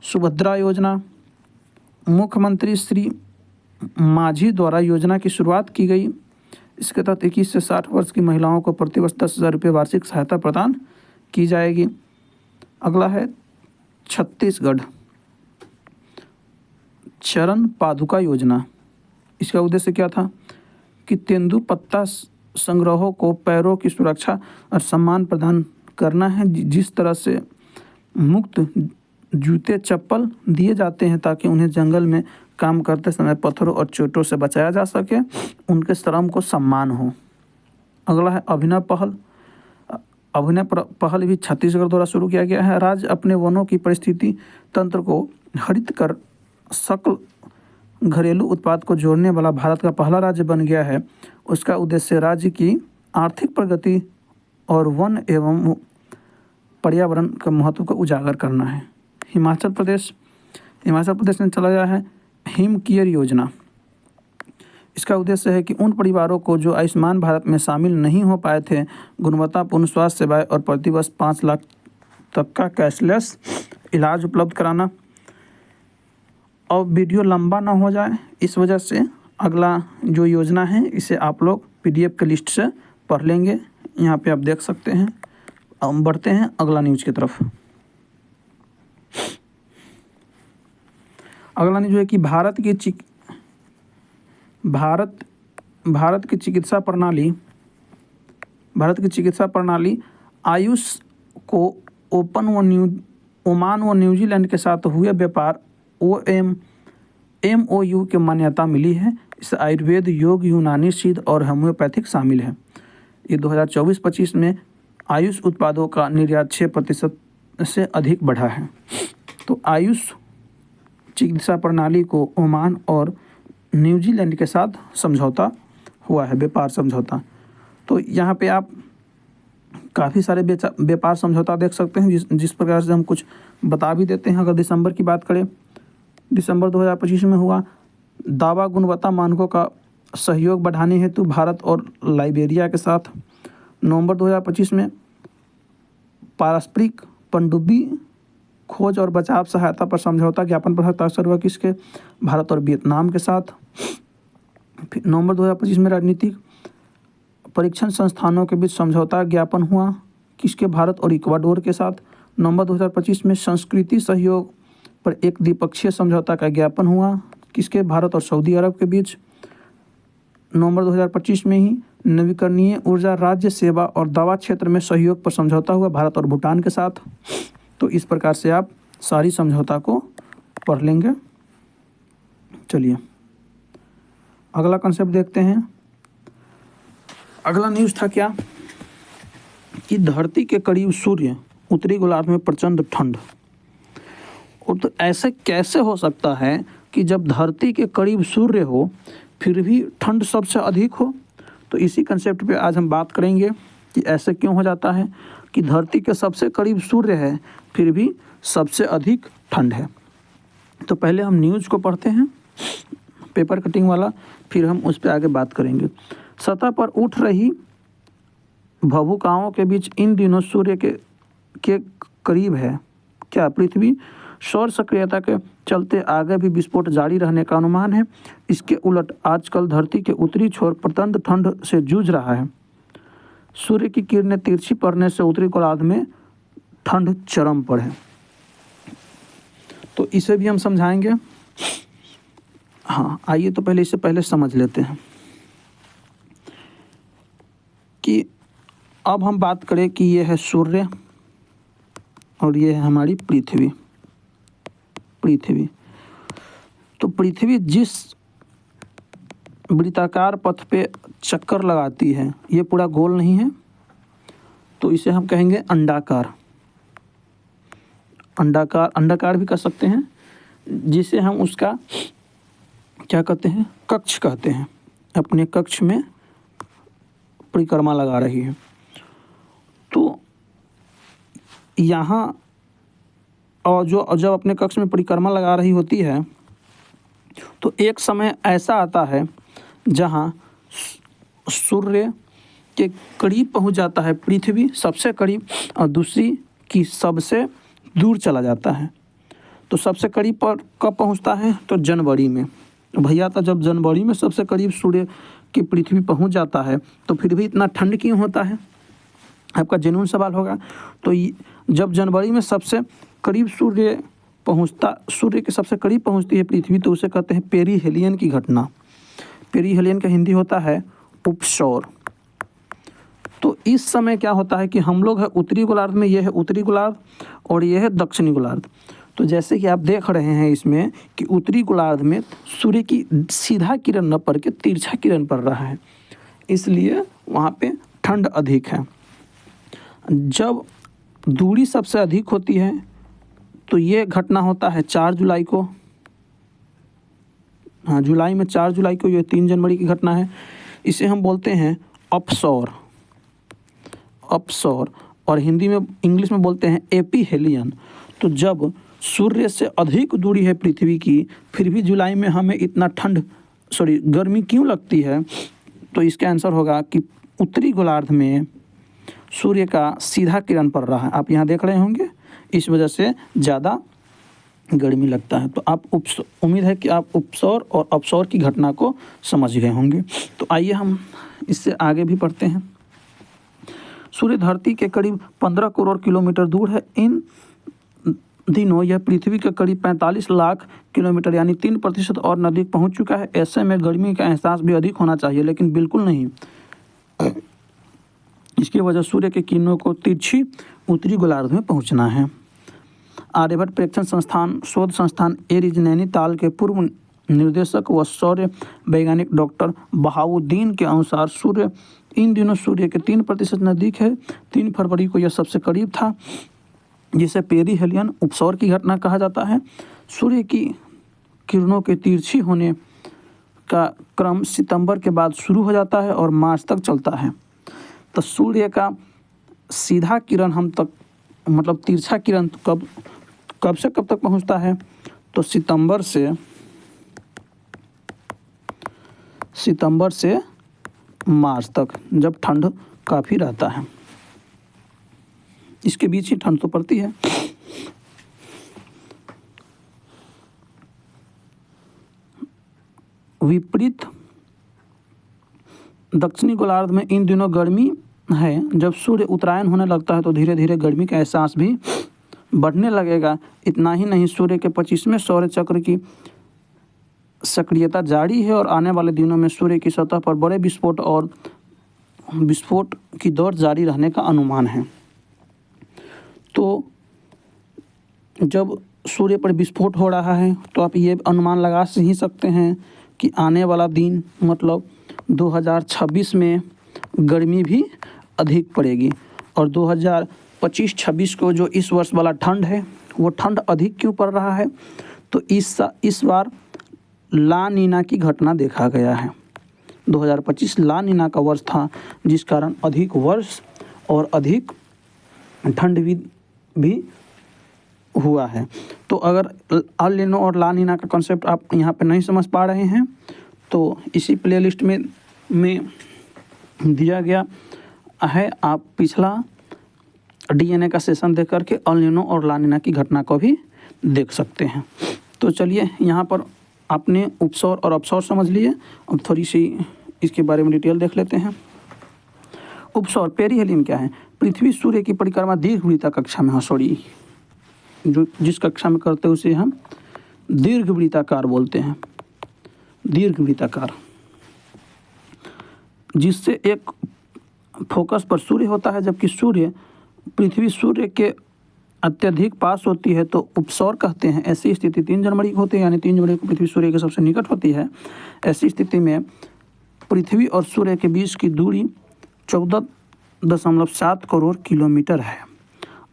सुभद्रा योजना, मुख्यमंत्री श्री माझी द्वारा योजना की शुरुआत की गई। इसके तहत 21 से 60 वर्ष की महिलाओं को प्रतिवर्ष 10,000 रुपये वार्षिक सहायता प्रदान की जाएगी। अगला है छत्तीसगढ़ चरण पादुका योजना। इसका उद्देश्य क्या था कि तेंदुपत्ता संग्रहों को पैरों की सुरक्षा और सम्मान प्रदान करना है। जिस तरह से मुक्त जूते चप्पल दिए जाते हैं ताकि उन्हें जंगल में काम करते समय पत्थरों और चोटों से बचाया जा सके, उनके श्रम को सम्मान हो। अगला है अभिनव पहल। पहल भी छत्तीसगढ़ द्वारा शुरू किया गया है। राज्य अपने वनों की परिस्थिति तंत्र को हरित कर सकल घरेलू उत्पाद को जोड़ने वाला भारत का पहला राज्य बन गया है। उसका उद्देश्य राज्य की आर्थिक प्रगति और वन एवं पर्यावरण का महत्व को उजागर करना है। हिमाचल प्रदेश ने चलाया है हिम केयर योजना। इसका उद्देश्य है कि उन परिवारों को जो आयुष्मान भारत में शामिल नहीं हो पाए थे, गुणवत्तापूर्ण स्वास्थ्य सेवाएं और प्रतिवर्ष 5 लाख तक का कैशलेस इलाज उपलब्ध कराना। और वीडियो लंबा ना हो जाए, इस वजह से अगला जो योजना है इसे आप लोग PDF के लिस्ट से पढ़ लेंगे। यहाँ पे आप देख सकते हैं। अब बढ़ते हैं अगला न्यूज़ की तरफ। अगला न्यूज़ है कि भारत की चिकित्सा प्रणाली आयुष को ओमान व न्यूजीलैंड के साथ हुए व्यापार MOU की मान्यता मिली है। इससे आयुर्वेद, योग, यूनानी, सिद्ध और होम्योपैथिक शामिल है। ये 2024-25 में आयुष उत्पादों का निर्यात 6% से अधिक बढ़ा है। तो आयुष चिकित्सा प्रणाली को ओमान और न्यूजीलैंड के साथ समझौता हुआ है, व्यापार समझौता। तो यहाँ पे आप काफ़ी सारे व्यापार समझौता देख सकते हैं, जिस प्रकार से हम कुछ बता भी देते हैं। अगर दिसंबर की बात करें, दिसंबर 2025 में हुआ दावा गुणवत्ता मानकों का सहयोग बढ़ाने हेतु भारत और लाइबेरिया के साथ। नवंबर 2025 में पारस्परिक पनडुब्बी खोज और बचाव सहायता पर समझौता ज्ञापन पर हस्ताक्षर हुआ किसके? भारत और वियतनाम के साथ। नवंबर 2025 में राजनीतिक परीक्षण संस्थानों के बीच समझौता ज्ञापन हुआ किसके? भारत और इक्वाडोर के साथ। नवंबर 2025 में संस्कृति सहयोग पर एक द्विपक्षीय समझौता का ज्ञापन हुआ किसके? भारत और सऊदी अरब के बीच। नवंबर 2025 में ही नवीकरणीय ऊर्जा, राज्य सेवा और दवा क्षेत्र में सहयोग पर समझौता हुआ भारत और भूटान के साथ। तो इस प्रकार से आप सारी समझौता को पढ़ लेंगे। चलिए अगला कंसेप्ट देखते हैं। अगला न्यूज़ था क्या कि धरती के करीब सूर्य, उत्तरी गोलार्ध में प्रचंड ठंड। और तो ऐसे कैसे हो सकता है कि जब धरती के करीब सूर्य हो फिर भी ठंड सबसे अधिक हो? तो इसी कंसेप्ट पे आज हम बात करेंगे कि ऐसे क्यों हो जाता है कि धरती के सबसे करीब सूर्य है फिर भी सबसे अधिक ठंड है। तो पहले हम न्यूज़ को पढ़ते हैं, पेपर कटिंग वाला, फिर हम उस पर आगे बात करेंगे। सतह पर उठ रही भभूकाओं के बीच इन दिनों सूर्य के करीब है क्या पृथ्वी? सौर सक्रियता के चलते आगे भी विस्फोट जारी रहने का अनुमान है। इसके उलट आजकल धरती के उत्तरी छोर प्रचंड ठंड से जूझ रहा है। सूर्य की किरणें तिरछी पड़ने से उत्तरी गोलार्ध में ठंड चरम पर है। तो इसे भी हम समझाएंगे। हाँ, आइए तो पहले इससे पहले समझ लेते हैं कि अब हम बात करें कि ये है सूर्य और ये है हमारी पृथ्वी। तो पृथ्वी जिस वृत्ताकार पथ पे चक्कर लगाती है, ये पूरा गोल नहीं है, तो इसे हम कहेंगे अंडाकार। अंडाकार भी कर सकते हैं, जिसे हम उसका क्या कहते हैं? कक्ष कहते हैं। अपने कक्ष में परिक्रमा लगा रही है। तो यहाँ और जब अपने कक्ष में परिक्रमा लगा रही होती है तो एक समय ऐसा आता है जहाँ सूर्य के करीब पहुँच जाता है पृथ्वी, सबसे करीब, और दूसरी की सबसे दूर चला जाता है। तो सबसे करीब पर कब पहुँचता है? तो जनवरी में। भैया, तो जब जनवरी में सबसे करीब सूर्य की पृथ्वी पहुँच जाता है तो फिर भी इतना ठंड क्यों होता है? आपका जेन्युइन सवाल होगा। तो जब जनवरी में सबसे करीब सूर्य के सबसे करीब पहुंचती है पृथ्वी, तो उसे कहते हैं पेरीहेलियन की घटना। पेरीहेलियन का हिंदी होता है उपसौर। तो इस समय क्या होता है कि हम लोग है उत्तरी गोलार्ध में, ये है उत्तरी गोलार्ध और ये है दक्षिणी गोलार्ध। तो जैसे कि आप देख रहे हैं इसमें कि उत्तरी गोलार्ध में सूर्य की सीधा किरण न पड़ के तिरछा किरण पड़ रहा है, इसलिए वहाँ पे ठंड अधिक है। जब दूरी सबसे अधिक होती है तो ये घटना होता है 4 जुलाई को। हाँ, जुलाई में 4 जुलाई को, ये 3 जनवरी की घटना है। इसे हम बोलते हैं अपसौर, अपसौर, और हिंदी में इंग्लिश में बोलते हैं एपीहेलियन। तो जब सूर्य से अधिक दूरी है पृथ्वी की, फिर भी जुलाई में हमें इतना गर्मी क्यों लगती है, तो इसका आंसर होगा कि उत्तरी गोलार्ध में सूर्य का सीधा किरण पड़ रहा है। आप यहाँ देख रहे होंगे, इस वजह से ज़्यादा गर्मी लगता है। तो आप उम्मीद है कि आप उपसौर और अपसौर की घटना को समझ गए होंगे। तो आइए हम इससे आगे भी पढ़ते हैं। सूर्य धरती के करीब 15 करोड़ किलोमीटर दूर है। इन दिनों यह पृथ्वी के करीब 45 लाख किलोमीटर यानी 3% और नज़दीक पहुंच चुका है। ऐसे में गर्मी का एहसास भी अधिक होना चाहिए, लेकिन बिल्कुल नहीं। इसकी वजह सूर्य के किरणों को तिरछी उत्तरी गोलार्ध में पहुंचना है। आर्यभट्ट प्रेक्षण संस्थान शोध संस्थान एरिज नैनीताल के पूर्व निर्देशक व सौर्य वैज्ञानिक डॉक्टर बहाउद्दीन के अनुसार सूर्य इन दिनों सूर्य के 3% नज़दीक है। 3 फरवरी को यह सबसे करीब था, जिसे पेरीहेलियन उपसौर की घटना कहा जाता है। सूर्य की किरणों के तिरछी होने का क्रम सितंबर के बाद शुरू हो जाता है और मार्च तक चलता है। तो सूर्य का सीधा किरण हम तक, मतलब तिरछा किरण कब से कब तक पहुंचता है, तो सितंबर से मार्च तक, जब ठंड काफ़ी रहता है। इसके बीच ही ठंड तो पड़ती है। विपरीत दक्षिणी गोलार्ध में इन दिनों गर्मी है। जब सूर्य उत्तरायण होने लगता है तो धीरे धीरे गर्मी का एहसास भी बढ़ने लगेगा। इतना ही नहीं, सूर्य के 25वें सौर चक्र की सक्रियता जारी है और आने वाले दिनों में सूर्य की सतह पर बड़े विस्फोट की दौर जारी रहने का अनुमान है। तो जब सूर्य पर विस्फोट हो रहा है तो आप ये अनुमान लगा ही सकते हैं कि आने वाला दिन मतलब 2026 में गर्मी भी अधिक पड़ेगी। और 2025-26 को जो इस वर्ष वाला ठंड है, वो ठंड अधिक क्यों पड़ रहा है, तो इस बार ला नीना की घटना देखा गया है। 2025 ला नीना का वर्ष था, जिस कारण अधिक वर्ष और अधिक ठंड भी हुआ है। तो अगर अल नीनो और ला नीना का कॉन्सेप्ट आप यहाँ पे नहीं समझ पा रहे हैं तो इसी प्लेलिस्ट में दिया गया है, आप पिछला डीएनए का सेशन देख करके अल नीनो और ला नीना की घटना को भी देख सकते हैं। तो चलिए, यहाँ पर आपने उपसौर और अपसौर समझ लिए, अब थोड़ी सी इसके बारे में डिटेल देख लेते हैं। उपसौर पेरीहेलियन क्या है? पृथ्वी सूर्य की परिक्रमा दीर्घवृत्ता कक्षा में, जो जिस कक्षा में करते हैं उसे हम दीर्घवृत्ताकार बोलते हैं, दीर्घवृत्ताकार, जिससे एक फोकस पर सूर्य होता है। जबकि पृथ्वी सूर्य के अत्यधिक पास होती है तो उपसौर कहते हैं। ऐसी स्थिति 3 जनवरी को होती है, यानी 3 जनवरी को पृथ्वी सूर्य के सबसे निकट होती है। ऐसी स्थिति में पृथ्वी और सूर्य के बीच की दूरी 14.7 करोड़ किलोमीटर है।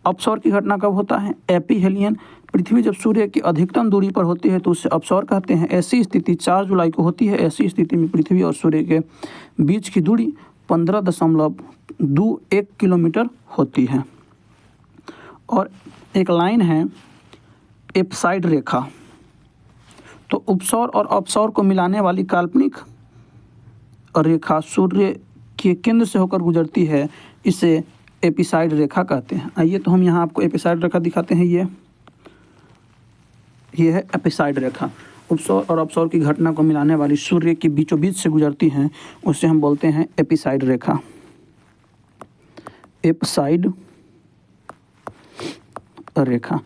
अपसौर की घटना कब होता है? एपीहेलियन, पृथ्वी जब सूर्य की अधिकतम दूरी पर होती है तो उसे अपसौर कहते हैं। ऐसी स्थिति 4 जुलाई को होती है। ऐसी स्थिति में पृथ्वी और सूर्य के बीच की दूरी 15.21 किलोमीटर होती है। और एक लाइन है एपसाइड रेखा। तो उपसौर और अपसौर को मिलाने वाली काल्पनिक रेखा सूर्य के केंद्र से होकर गुजरती है, इसे एपिसाइड रेखा कहते हैं। आइए तो हम यहाँ आपको एपिसाइड रेखा दिखाते हैं। ये है एपिसाइड रेखा। उपसौर और अपसौर की घटना को मिलाने वाली सूर्य के बीचों बीच से गुजरती हैं, उसे हम बोलते हैं एपिसाइड रेखा, एपिसाइड रेखा।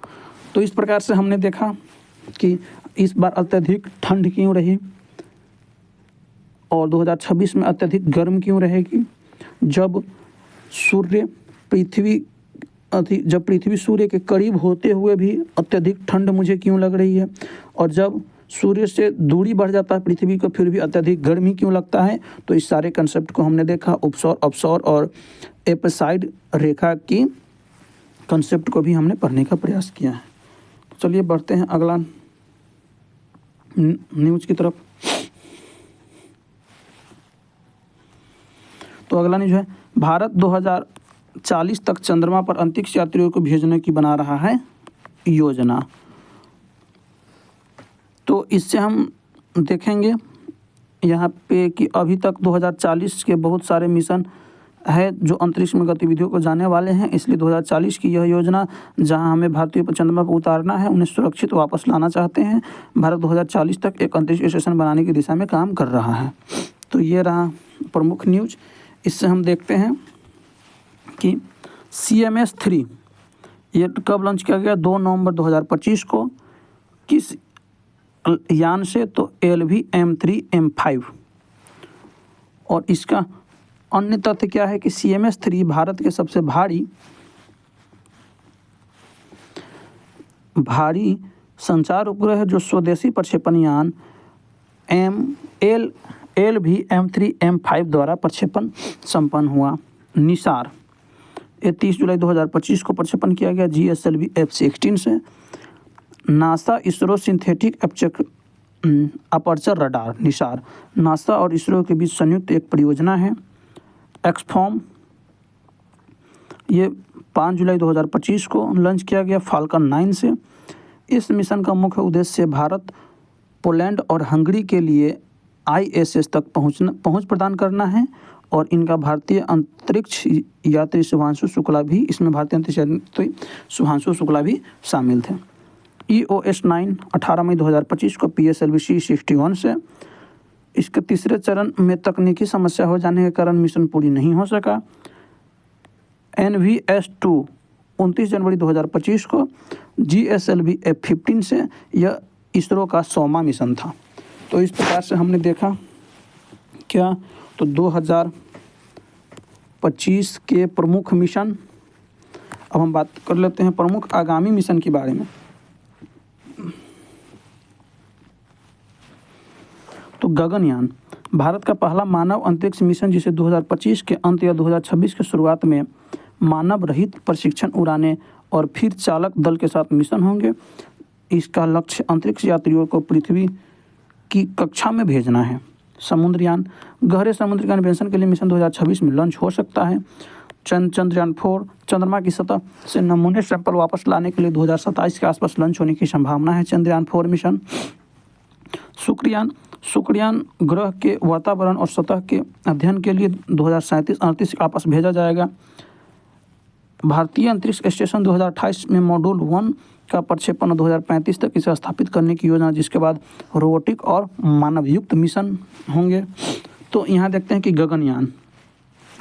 तो इस प्रकार से हमने देखा कि इस बार अत्यधिक ठंड क्यों रही और 2026 में अत्यधिक गर्म क्यों रहेगी। जब सूर्य पृथ्वी जब पृथ्वी सूर्य के करीब होते हुए भी अत्यधिक ठंड मुझे क्यों लग रही है, और जब सूर्य से दूरी बढ़ जाता है पृथ्वी को फिर भी अत्यधिक गर्मी क्यों लगता है। तो इस सारे कंसेप्ट को हमने देखा। उपसौर, अपसौर और एपसाइड रेखा की कंसेप्ट को भी हमने पढ़ने का प्रयास किया है। तो चलिए बढ़ते हैं अगला न्यूज़ की तरफ। तो अगला न्यूज़ है, भारत 2040 तक चंद्रमा पर अंतरिक्ष यात्रियों को भेजने की बना रहा है योजना। तो इससे हम देखेंगे यहाँ पे कि अभी तक 2040 के बहुत सारे मिशन है जो अंतरिक्ष में गतिविधियों को जाने वाले हैं, इसलिए 2040 की यह योजना जहां हमें भारतीय पर चंद्रमा पर उतारना है, उन्हें सुरक्षित वापस लाना चाहते हैं। भारत 2040 तक एक अंतरिक्ष स्टेशन बनाने की दिशा में काम कर रहा है। तो ये रहा प्रमुख न्यूज। इससे हम देखते हैं कि CMS-3 ये कब लॉन्च किया गया, 2 नवंबर 2025 को। किस यान से, तो LV-M3M5। और इसका अन्य तथ्य क्या है कि CMS-3 भारत के सबसे भारी संचार उपग्रह है जो स्वदेशी प्रक्षेपण यान LV-M3M5 द्वारा प्रक्षेपण संपन्न हुआ। निसार ये 30 जुलाई 2025 को प्रक्षेपण किया गया GSLV F-16 से। NASA ISRO synthetic aperture radar, Nisar NASA और इसरो के बीच संयुक्त एक परियोजना है। एक्सफॉर्म ये 5 जुलाई 2025 को लॉन्च किया गया फाल्कन 9 से। इस मिशन का मुख्य उद्देश्य भारत, पोलैंड और हंगरी के लिए ISS तक पहुंच प्रदान करना है। और इनका भारतीय अंतरिक्ष यात्री शुभांशु शुक्ला भी, इसमें भारतीय अंतरिक्ष यात्री शुभांशु शुक्ला भी शामिल थे। EOS-9 18 मई 2025 को PSLV C-61 से। इसके तीसरे चरण में तकनीकी समस्या हो जाने के कारण मिशन पूरी नहीं हो सका। NVS-2 29 जनवरी 2025 को GSLV F-15 से। यह इसरो का 100वां मिशन था। तो इस प्रकार से हमने देखा क्या, तो 2025 के प्रमुख मिशन। अब हम बात कर लेते हैं प्रमुख आगामी मिशन के बारे में। तो गगनयान भारत का पहला मानव अंतरिक्ष मिशन, जिसे 2025 के अंत या 2026 के शुरुआत में मानव रहित प्रशिक्षण उड़ाने और फिर चालक दल के साथ मिशन होंगे। इसका लक्ष्य अंतरिक्ष यात्रियों को पृथ्वी की कक्षा में भेजना है। समुद्रयान गहरे समुद्र के अन्वेषण के लिए मिशन 2026 में लॉन्च हो सकता है। चंद्रयान-4 चंद्रमा की सतह से नमूने सैंपल वापस लाने के लिए 2027 के आसपास लॉन्च होने की संभावना है। चंद्रयान-4 मिशन। शुक्रयान ग्रह के वातावरण और सतह के अध्ययन के लिए 2037-38 के आसपास भेजा जाएगा। भारतीय अंतरिक्ष स्टेशन 2028 में मॉड्यूल 1 का प्रक्षेपण 2035 तक इसे स्थापित करने की योजना, जिसके बाद रोबोटिक और मानवयुक्त मिशन होंगे। तो यहाँ देखते हैं कि गगनयान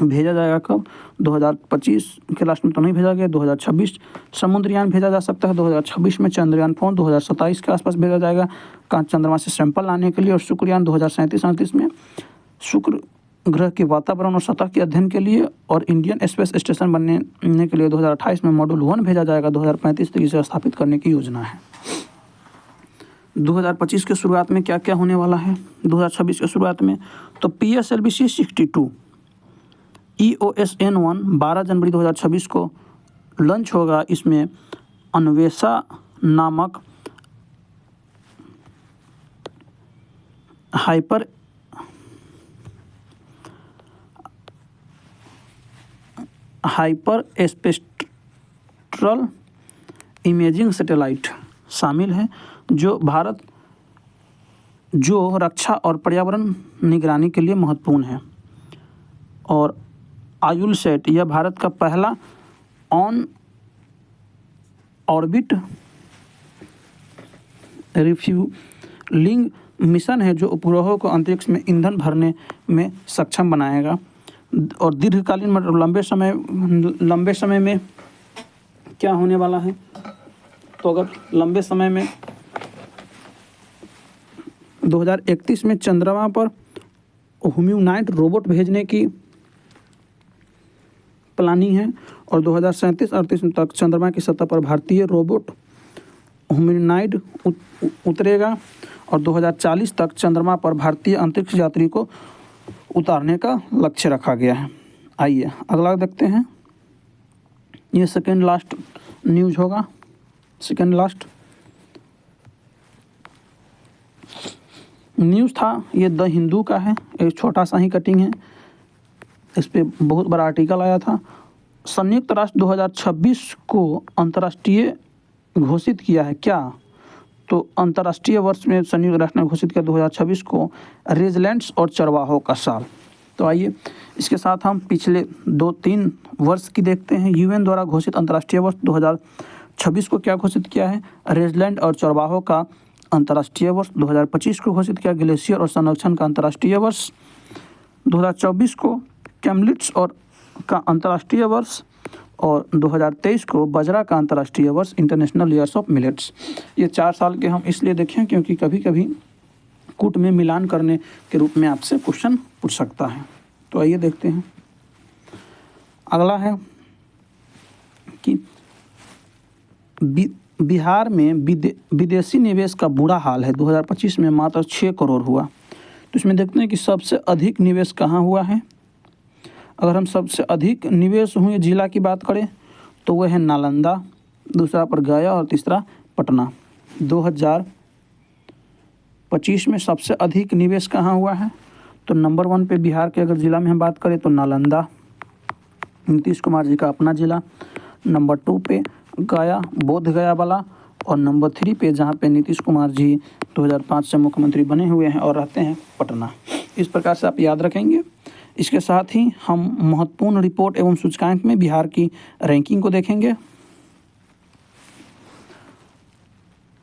भेजा जाएगा कब, 2025 के लास्ट में तो नहीं भेजा गया, 2026। समुद्रयान भेजा जा सकता है 2026 में। चंद्रयान-4 2027 के आसपास भेजा जाएगा चंद्रमा से सैंपल लाने के लिए। और शुक्रयान 2037-38 में शुक्र ग्रह के वातावरण और सतह के अध्ययन के लिए। और इंडियन स्पेस स्टेशन बनने के लिए 2028 में मॉड्यूल 1 भेजा जाएगा, 2035 तक इसे स्थापित करने की योजना है। 2025 के शुरुआत में क्या क्या होने वाला है 2026 के शुरुआत में, तो PSLV C-62 EOS-N1 12 जनवरी 2026 को लॉन्च होगा। इसमें अन्वेषा नामक हाइपर स्पेक्ट्रल इमेजिंग सैटेलाइट शामिल है, जो रक्षा और पर्यावरण निगरानी के लिए महत्वपूर्ण है। और आयुलसैट यह भारत का पहला ऑन ऑर्बिट रिफ्यूलिंग मिशन है, जो उपग्रहों को अंतरिक्ष में ईंधन भरने में सक्षम बनाएगा। और दीर्घकालीन मतलब लंबे समय में क्या होने वाला है, तो अगर लंबे समय में 2031 में चंद्रमा पर ह्यूमनॉइड रोबोट भेजने की प्लानिंग है। और 2037-38 तक चंद्रमा की सतह पर भारतीय रोबोट ह्यूमनॉइड उतरेगा और 2040 तक चंद्रमा पर भारतीय अंतरिक्ष यात्री को उतारने का लक्ष्य रखा गया है। आइए अगला देखते हैं। ये सेकेंड लास्ट न्यूज़ होगा, सेकेंड लास्ट न्यूज़ था। ये द हिंदू का है, एक छोटा सा ही कटिंग है, इस पर बहुत बड़ा आर्टिकल आया था। संयुक्त राष्ट्र 2026 को अंतर्राष्ट्रीय घोषित किया है क्या? तो अंतर्राष्ट्रीय वर्ष में संयुक्त राष्ट्र ने घोषित किया 2026 को रेजिलेंट्स और चरवाहों का साल। तो आइए इसके साथ हम पिछले 2-3 वर्ष की देखते हैं। यूएन द्वारा घोषित अंतर्राष्ट्रीय वर्ष 2026 को क्या घोषित किया है? रेजिलेंट और चरवाहों का अंतर्राष्ट्रीय वर्ष। 2025 को घोषित किया ग्लेशियर और संरक्षण का अंतर्राष्ट्रीय वर्ष। 2024 को कैमलिट्स और का अंतर्राष्ट्रीय वर्ष और 2023 को बाजरा का अंतर्राष्ट्रीय वर्ष, इंटरनेशनल ईयर्स ऑफ मिलेट्स। ये 4 साल के हम इसलिए देखें क्योंकि कभी कभी कूट में मिलान करने के रूप में आपसे क्वेश्चन पूछ सकता है। तो आइए देखते हैं। अगला है कि बिहार में विदेशी निवेश का बुरा हाल है। 2025 में मात्र 6 करोड़ हुआ। तो इसमें देखते हैं कि सबसे अधिक निवेश कहाँ हुआ है। अगर हम सबसे अधिक निवेश हुए जिला की बात करें तो वह है नालंदा, दूसरा पर गया और तीसरा पटना। 2025 में सबसे अधिक निवेश कहाँ हुआ है? तो नंबर 1 पे बिहार के अगर ज़िला में हम बात करें तो नालंदा, नीतीश कुमार जी का अपना ज़िला। नंबर 2 पे गया, बोध गया वाला। और नंबर 3 पे जहाँ पे नीतीश कुमार जी 2005 से मुख्यमंत्री बने हुए हैं और रहते हैं, पटना। इस प्रकार से आप याद रखेंगे। इसके साथ ही हम महत्वपूर्ण रिपोर्ट एवं सूचकांक में बिहार की रैंकिंग को देखेंगे।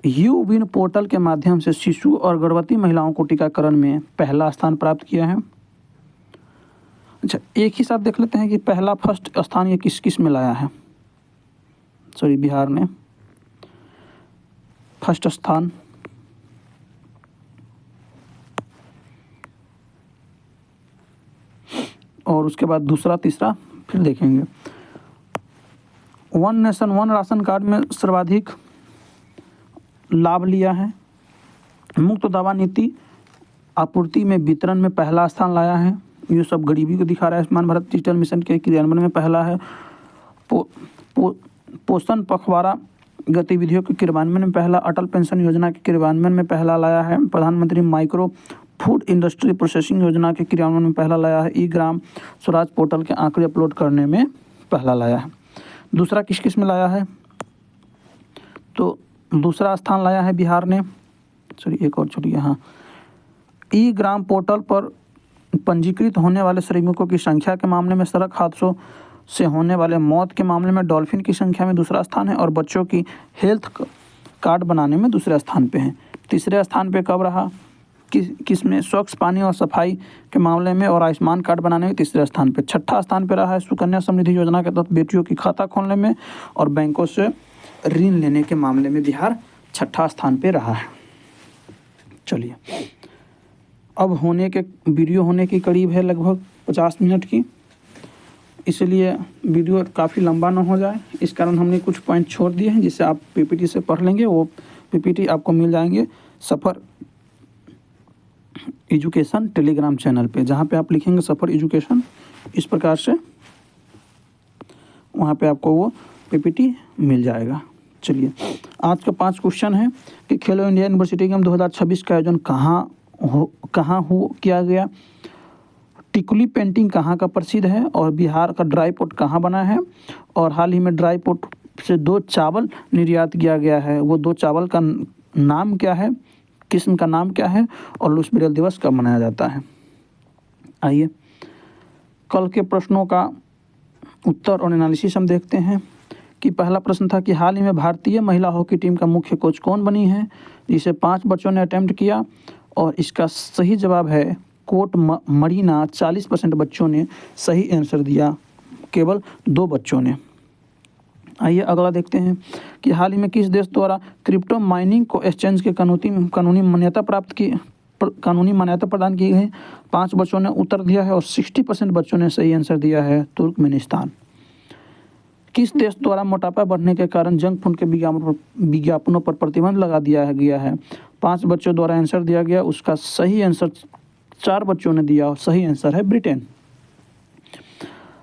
यू-विन पोर्टल के माध्यम से शिशु और गर्भवती महिलाओं को टीकाकरण में पहला स्थान प्राप्त किया है। अच्छा, एक ही साथ देख लेते हैं कि पहला फर्स्ट स्थान ये किस किस में लाया है। बिहार ने फर्स्ट स्थान और उसके बाद दूसरा, तीसरा फिर देखेंगे। One nation one ration card में सर्वाधिक लाभ लिया है। मुक्त दवा नीति आपूर्ति में वितरण में पहला स्थान लाया है। ये सब गरीबी को दिखा रहा है। आयुष्मान भारत डिजिटल मिशन के क्रियान्वयन में पहला है। पोषण पखवाड़ा गतिविधियों के क्रियान्वयन में पहला। अटल पेंशन योजना के क्रियान्वयन में पहला लाया है। प्रधानमंत्री माइक्रो फूड इंडस्ट्री प्रोसेसिंग योजना के क्रियान्वयन में पहला लाया है। ई ग्राम स्वराज पोर्टल के आंकड़े अपलोड करने में पहला लाया है। दूसरा किस किस में लाया है? तो दूसरा स्थान लाया है बिहार ने। एक और छोड़िए, हाँ, ई ग्राम पोर्टल पर पंजीकृत होने वाले श्रमिकों की संख्या के मामले में, सड़क हादसों से होने वाले मौत के मामले में, डॉल्फिन की संख्या में दूसरा स्थान है और बच्चों की हेल्थ कार्ड बनाने में दूसरे स्थान पे है। तीसरे स्थान पे कब रहा? किस में? स्वच्छ पानी और सफाई के मामले में और आयुष्मान कार्ड बनाने में तीसरे स्थान पे। छठा स्थान पे रहा है सुकन्या समृद्धि योजना के तहत बेटियों की खाता खोलने में और बैंकों से ऋण लेने के मामले में बिहार छठा स्थान पे रहा है। चलिए, अब वीडियो होने की करीब है लगभग 50 मिनट की, इसलिए वीडियो काफ़ी लंबा ना हो जाए, इस कारण हमने कुछ पॉइंट छोड़ दिए हैं जिससे आप पीपीटी से पढ़ लेंगे। वो पीपीटी आपको मिल जाएंगे सफ़र एजुकेशन टेलीग्राम चैनल पे, जहाँ पे आप लिखेंगे सफ़र एजुकेशन, इस प्रकार से वहाँ पे आपको वो पीपीटी मिल जाएगा। चलिए, आज का 5 क्वेश्चन है कि खेलो इंडिया यूनिवर्सिटी गेम 2026 का आयोजन कहाँ किया गया। टिकुली पेंटिंग कहाँ का प्रसिद्ध है और बिहार का ड्राई पोर्ट कहाँ बना है। और हाल ही में ड्राई पोर्ट से 2 चावल निर्यात किया गया है, वो 2 चावल का नाम क्या है, किस्म का नाम क्या है और लुई ब्रेल दिवस कब मनाया जाता है। आइए कल के प्रश्नों का उत्तर और एनालिसिस हम देखते हैं कि पहला प्रश्न था कि हाल ही में भारतीय महिला हॉकी टीम का मुख्य कोच कौन बनी है, जिसे 5 बच्चों ने अटेम्प्ट किया और इसका सही जवाब है कोट मरीना। 40% बच्चों ने सही आंसर दिया, केवल 2 बच्चों ने। आइए अगला देखते हैं कि हाल ही में किस देश द्वारा क्रिप्टो माइनिंग को एक्सचेंज के कानूनी मान्यता प्रदान की गई। 5 बच्चों ने उत्तर दिया है और 60% बच्चों ने सही आंसर दिया है तुर्कमेनिस्तान। किस देश द्वारा मोटापा बढ़ने के कारण जंक फूड के विज्ञापनों पर प्रतिबंध लगा दिया गया है? 5 बच्चों द्वारा आंसर दिया गया, उसका सही आंसर 4 बच्चों ने दिया और सही आंसर है ब्रिटेन।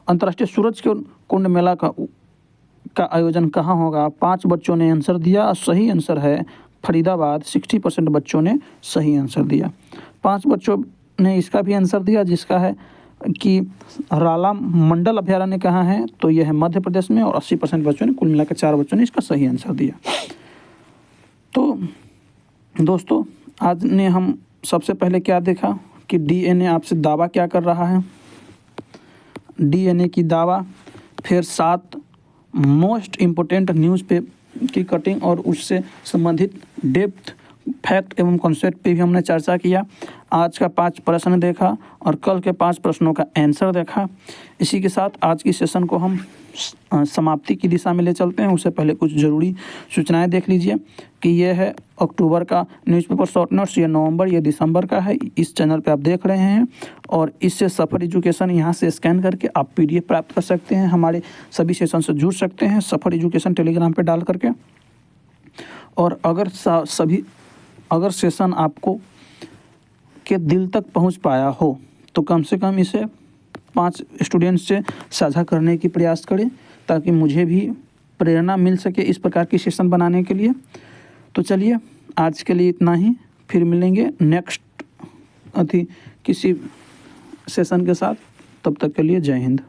अंतर्राष्ट्रीय सूरज कुंड मेला का आयोजन कहाँ होगा? 5 बच्चों ने आंसर दिया और सही आंसर है फरीदाबाद। 60% बच्चों ने सही आंसर दिया। 5 बच्चों ने इसका भी आंसर दिया जिसका है कि राला मंडल अभयारण्य कहाँ है, तो यह है मध्य प्रदेश में, और 80% बच्चों ने, कुल मिलाकर 4 बच्चों ने इसका सही आंसर दिया। तो दोस्तों, आज ने हम सबसे पहले क्या देखा कि डीएनए आपसे दावा क्या कर रहा है, डीएनए की दावा, फिर 7 मोस्ट इम्पोर्टेंट न्यूज़ पे की कटिंग और उससे संबंधित डेप्थ, फैक्ट एवं कॉन्सेप्ट पे भी हमने चर्चा किया। आज का 5 प्रश्न देखा और कल के 5 प्रश्नों का आंसर देखा। इसी के साथ आज की सेशन को हम समाप्ति की दिशा में ले चलते हैं। उससे पहले कुछ ज़रूरी सूचनाएं देख लीजिए कि यह है अक्टूबर का न्यूज़पेपर शॉर्ट नोट्स, ये नवंबर, ये दिसंबर का है। इस चैनल पे आप देख रहे हैं और इससे सफ़र एजुकेशन यहाँ से स्कैन करके आप PDF प्राप्त कर सकते हैं, हमारे सभी सेशन से जुड़ सकते हैं सफ़र एजुकेशन टेलीग्राम पे डाल करके। और अगर सेशन आपको के दिल तक पहुंच पाया हो तो कम से कम इसे 5 स्टूडेंट्स से साझा करने की प्रयास करें ताकि मुझे भी प्रेरणा मिल सके इस प्रकार की सेशन बनाने के लिए। तो चलिए आज के लिए इतना ही, फिर मिलेंगे नेक्स्ट किसी सेशन के साथ। तब तक के लिए जय हिंद।